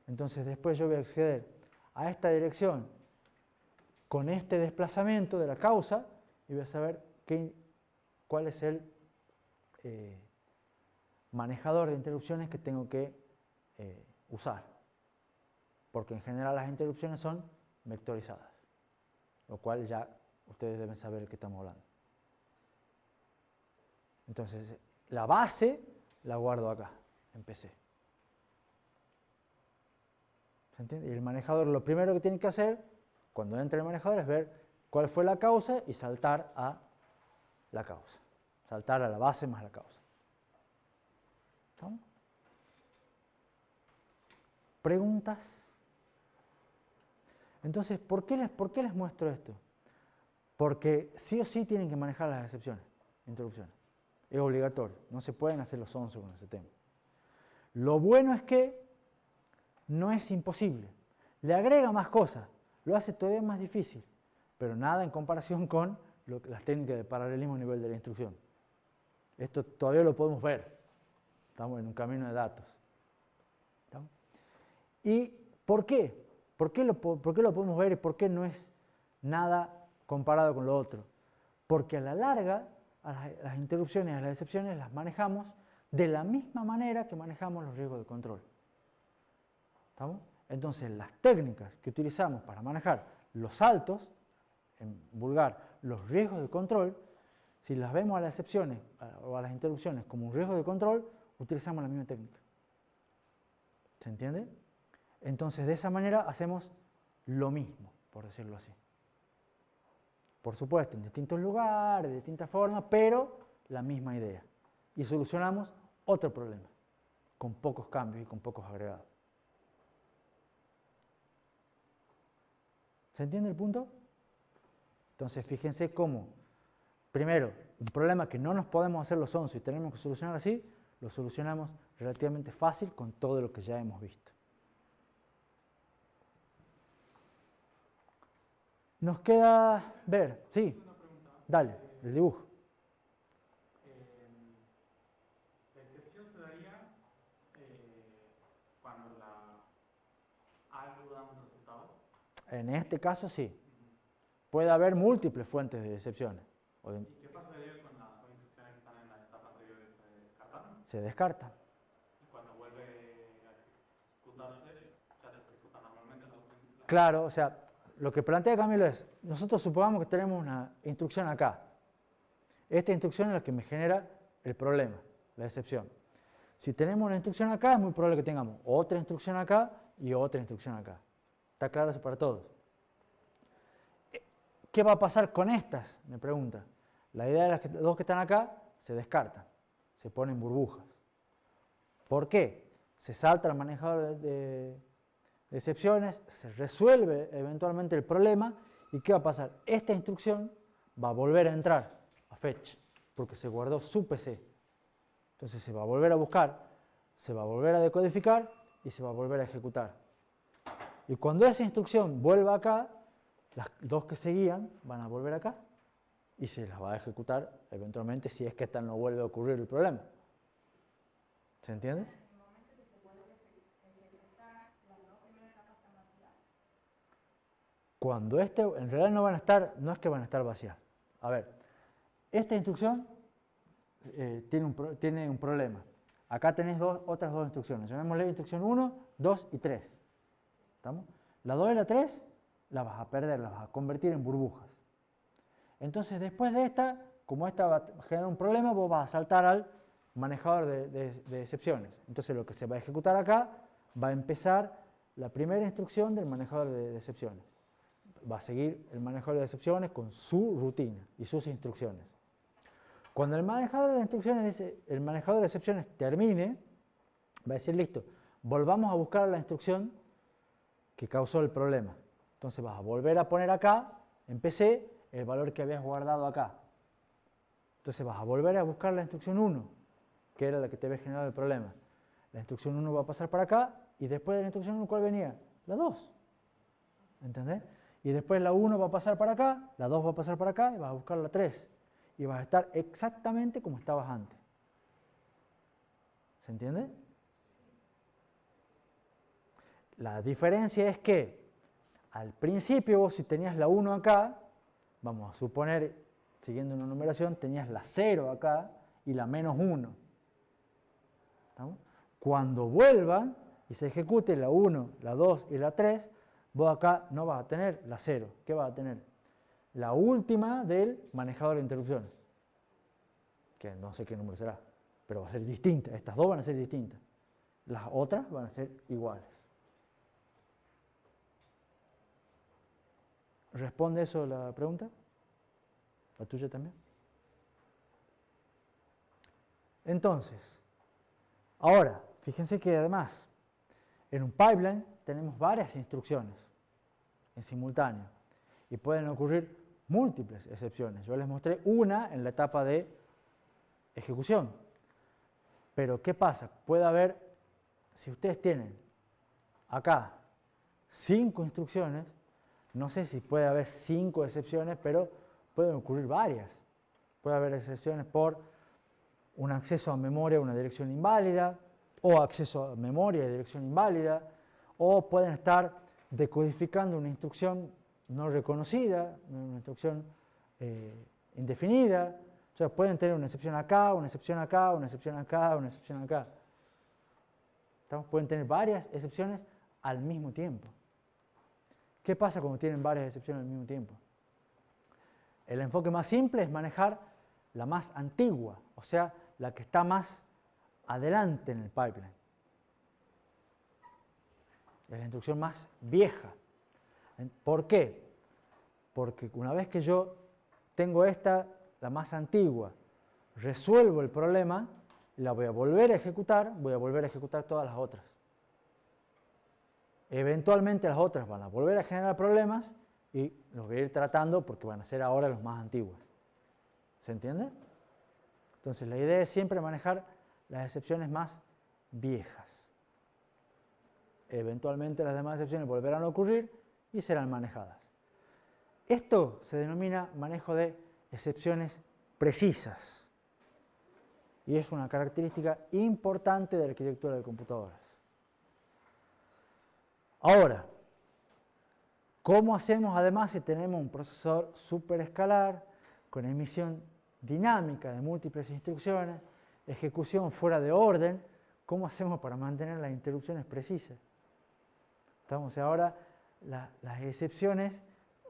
Entonces después yo voy a acceder a esta dirección con este desplazamiento de la causa y voy a saber cuál es el manejador de interrupciones que tengo que usar. Porque en general las interrupciones son vectorizadas, lo cual ya ustedes deben saber de qué estamos hablando. Entonces, la base la guardo acá, en PC. ¿Se entiende? Y el manejador lo primero que tiene que hacer, cuando entra el manejador, es ver cuál fue la causa y saltar a la causa. Saltar a la base más la causa. ¿Estamos? ¿Preguntas? Entonces, ¿por qué les muestro esto? Porque sí o sí tienen que manejar las excepciones, interrupciones. Es obligatorio, no se pueden hacer los sonsos con ese tema. Lo bueno es que no es imposible. Le agrega más cosas, lo hace todavía más difícil, pero nada en comparación con las técnicas de paralelismo a nivel de la instrucción. Esto todavía lo podemos ver. Estamos en un camino de datos. ¿Estamos? ¿Y por qué? ¿Por qué lo podemos ver y por qué no es nada comparado con lo otro? Porque a la larga, a las interrupciones y a las excepciones las manejamos de la misma manera que manejamos los riesgos de control. ¿Estamos? Entonces, las técnicas que utilizamos para manejar los saltos, en vulgar, los riesgos de control, si las vemos a las excepciones o a las interrupciones como un riesgo de control, utilizamos la misma técnica. ¿Se entiende? Entonces, de esa manera hacemos lo mismo, por decirlo así. Por supuesto, en distintos lugares, de distintas formas, pero la misma idea. Y solucionamos otro problema, con pocos cambios y con pocos agregados. ¿Se entiende el punto? Entonces, fíjense cómo, primero, un problema que no nos podemos hacer los sonsos y tenemos que solucionar así, lo solucionamos relativamente fácil con todo lo que ya hemos visto. Nos queda ver, sí, dale, el dibujo. La excepción se daría cuando la algo da un resultado. En este caso sí. Puede haber múltiples fuentes de excepciones. ¿Y qué pasaría con las instrucciones que están en la etapa anterior? ¿Se descartan? Se descartan. Y cuando vuelve a ejecutarse, ya se ejecuta normalmente la Claro, o sea, lo que plantea Camilo es, nosotros supongamos que tenemos una instrucción acá. Esta instrucción es la que me genera el problema, la excepción. Si tenemos una instrucción acá, es muy probable que tengamos otra instrucción acá y otra instrucción acá. ¿Está claro eso para todos? ¿Qué va a pasar con estas? Me pregunta. La idea de las dos que están acá se descartan, se ponen burbujas. ¿Por qué? Se salta el manejador de excepciones, se resuelve eventualmente el problema ¿Y qué va a pasar? Esta instrucción va a volver a entrar a fetch, porque se guardó su PC. Entonces se va a volver a buscar, se va a volver a decodificar y se va a volver a ejecutar. Y cuando esa instrucción vuelva acá, las dos que seguían van a volver acá y se las va a ejecutar eventualmente si es que esta no vuelve a ocurrir el problema. ¿Se entiende? Cuando en realidad no van a estar, no es que van a estar vacías. A ver, esta instrucción tiene un problema. Acá tenés otras dos instrucciones. Llamémosle instrucción 1, 2 y 3. ¿Estamos? La 2 y la 3 las vas a perder, las vas a convertir en burbujas. Entonces, después de esta, como esta va a generar un problema, vos vas a saltar al manejador de excepciones. Entonces, lo que se va a ejecutar acá va a empezar la primera instrucción del manejador de excepciones. Va a seguir el manejador de excepciones con su rutina y sus instrucciones. Cuando el manejador de instrucciones dice, el manejador de excepciones termine, va a decir, listo, volvamos a buscar la instrucción que causó el problema. Entonces vas a volver a poner acá, en PC, el valor que habías guardado acá. Entonces vas a volver a buscar la instrucción 1, que era la que te había generado el problema. La instrucción 1 va a pasar para acá, y después de la instrucción 1, ¿cuál venía? La 2. ¿Entendés? Y después la 1 va a pasar para acá, la 2 va a pasar para acá, y vas a buscar la 3. Y vas a estar exactamente como estabas antes. ¿Se entiende? La diferencia es que al principio vos si tenías la 1 acá, vamos a suponer, siguiendo una numeración, tenías la 0 acá y la menos 1. ¿Estamos? Cuando vuelvan y se ejecute la 1, la 2 y la 3, vos acá no vas a tener la 0. ¿Qué vas a tener? La última del manejador de interrupciones, que no sé qué número será, pero va a ser distinta. Estas dos van a ser distintas. Las otras van a ser iguales. ¿Responde eso la pregunta? ¿La tuya también? Entonces, ahora, fíjense que además, en un pipeline tenemos varias instrucciones en simultáneo y pueden ocurrir múltiples excepciones. Yo les mostré una en la etapa de ejecución. Pero, ¿qué pasa? Puede haber, si ustedes tienen acá 5 instrucciones, no sé si puede haber 5 excepciones, pero pueden ocurrir varias. Puede haber excepciones por un acceso a memoria a una dirección inválida, o acceso a memoria de dirección inválida, o pueden estar decodificando una instrucción no reconocida, una instrucción indefinida. O sea, pueden tener una excepción acá, una excepción acá, una excepción acá, una excepción acá. Pueden tener varias excepciones al mismo tiempo. ¿Qué pasa cuando tienen varias excepciones al mismo tiempo? El enfoque más simple es manejar la más antigua, o sea, la que está más adelante en el pipeline. Es la instrucción más vieja. ¿Por qué? Porque una vez que yo tengo esta, la más antigua, resuelvo el problema, la voy a volver a ejecutar todas las otras. Eventualmente las otras van a volver a generar problemas y los voy a ir tratando porque van a ser ahora los más antiguos. ¿Se entiende? Entonces la idea es siempre manejar las excepciones más viejas. Eventualmente las demás excepciones volverán a ocurrir y serán manejadas. Esto se denomina manejo de excepciones precisas y es una característica importante de la arquitectura de computadoras. Ahora, ¿cómo hacemos además si tenemos un procesador superescalar con emisión dinámica de múltiples instrucciones, ejecución fuera de orden? ¿Cómo hacemos para mantener las interrupciones precisas? Entonces ahora las excepciones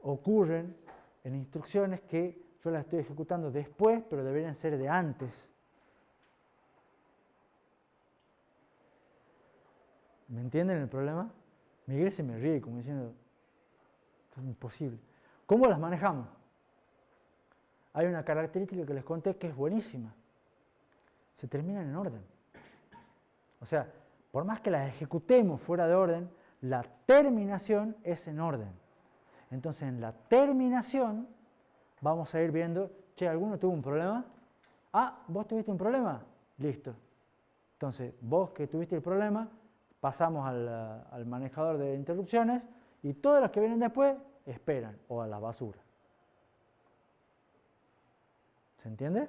ocurren en instrucciones que yo las estoy ejecutando después, pero deberían ser de antes. ¿Me entienden el problema? Miguel se me ríe como diciendo, esto es imposible. ¿Cómo las manejamos? Hay una característica que les conté que es buenísima. Se terminan en orden. O sea, por más que las ejecutemos fuera de orden, la terminación es en orden. Entonces en la terminación vamos a ir viendo, che, ¿alguno tuvo un problema? Ah, ¿vos tuviste un problema? Listo. Entonces, vos que tuviste el problema, pasamos al manejador de interrupciones y todos los que vienen después esperan o a la basura. ¿Se entiende?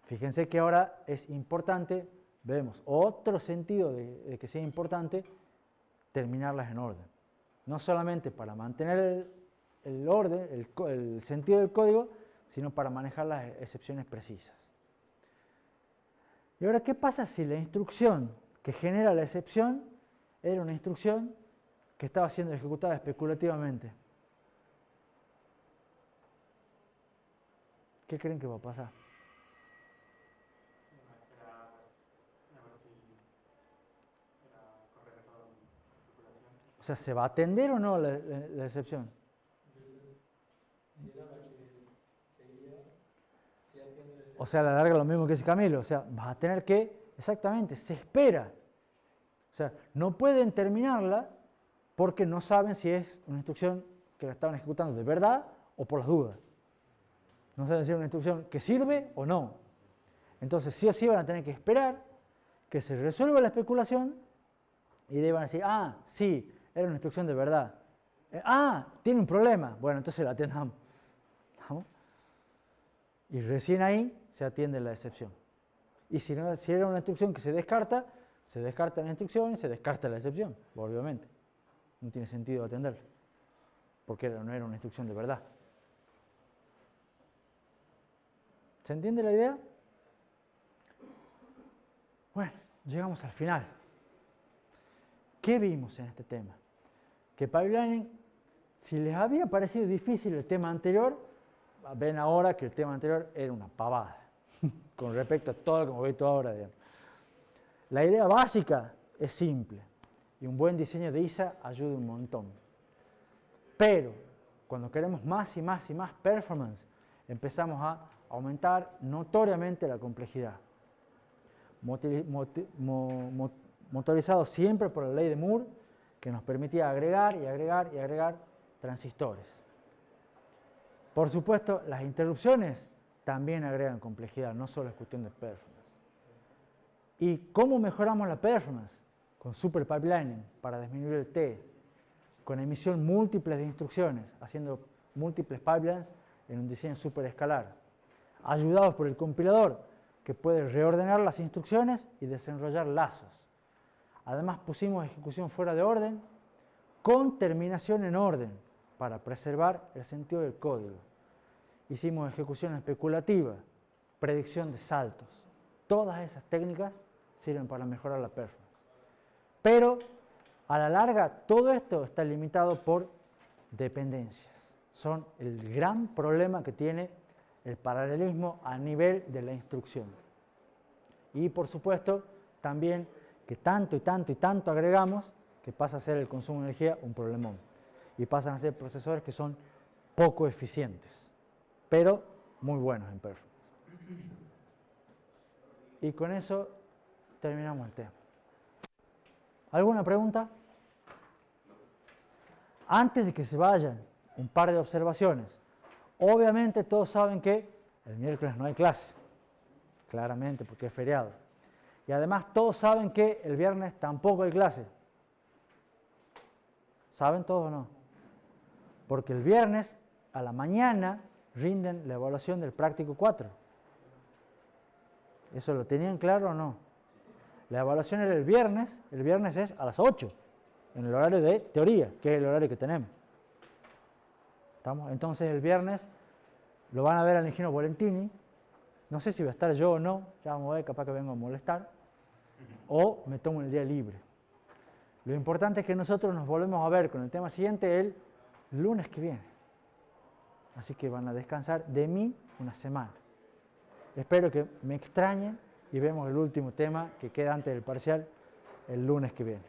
Fíjense que ahora es importante, vemos otro sentido de que sea importante terminarlas en orden. No solamente para mantener el orden, el sentido del código, sino para manejar las excepciones precisas. Y ahora, ¿qué pasa si la instrucción que genera la excepción era una instrucción que estaba siendo ejecutada especulativamente? ¿Qué creen que va a pasar? O sea, ¿se va a atender o no la excepción? O sea, a la larga lo mismo que dice Camilo. O sea, vas a tener que, exactamente, se espera. O sea, no pueden terminarla porque no saben si es una instrucción que la estaban ejecutando de verdad o por las dudas. No saben si es una instrucción que sirve o no. Entonces, sí o sí van a tener que esperar que se resuelva la especulación y deban decir, ah, sí, era una instrucción de verdad. Tiene un problema. Bueno, entonces la atendamos. ¿Vamos? Y recién ahí se atiende la excepción. Y si era una instrucción que se descarta la instrucción y se descarta la excepción, obviamente. No tiene sentido atenderla, porque no era una instrucción de verdad. ¿Se entiende la idea? Bueno, llegamos al final. ¿Qué vimos en este tema? Que pipelining, si les había parecido difícil el tema anterior, ven ahora que el tema anterior era una pavada, con respecto a todo lo que hemos visto ahora. Digamos. La idea básica es simple, y un buen diseño de ISA ayuda un montón. Pero, cuando queremos más y más y más performance, empezamos a aumentar notoriamente la complejidad. Motorizado siempre por la ley de Moore, que nos permitía agregar y agregar y agregar transistores. Por supuesto, las interrupciones también agregan complejidad, no solo es cuestión de performance. ¿Y cómo mejoramos la performance? Con super pipelining para disminuir el T, con emisión múltiples de instrucciones, haciendo múltiples pipelines en un diseño super escalar, ayudados por el compilador, que puede reordenar las instrucciones y desenrollar lazos. Además pusimos ejecución fuera de orden con terminación en orden para preservar el sentido del código. Hicimos ejecución especulativa, predicción de saltos. Todas esas técnicas sirven para mejorar la performance. Pero a la larga todo esto está limitado por dependencias. Son el gran problema que tiene el paralelismo a nivel de la instrucción. Y por supuesto también que tanto y tanto y tanto agregamos que pasa a ser el consumo de energía un problemón. Y pasan a ser procesadores que son poco eficientes, pero muy buenos en performance. Y con eso terminamos el tema. ¿Alguna pregunta? Antes de que se vayan, un par de observaciones. Obviamente todos saben que el miércoles no hay clase, claramente porque es feriado. Y además todos saben que el viernes tampoco hay clase. ¿Saben todos o no? Porque el viernes a la mañana rinden la evaluación del práctico 4. ¿Eso lo tenían claro o no? La evaluación era el viernes es a las 8, en el horario de teoría, que es el horario que tenemos. ¿Estamos? Entonces el viernes lo van a ver al ingeniero Volentini, no sé si va a estar yo o no, ya vamos a ver, capaz que vengo a molestar, o me tomo el día libre. Lo importante es que nosotros nos volvemos a ver con el tema siguiente el lunes que viene. Así que van a descansar de mí una semana. Espero que me extrañen y vemos el último tema que queda antes del parcial el lunes que viene.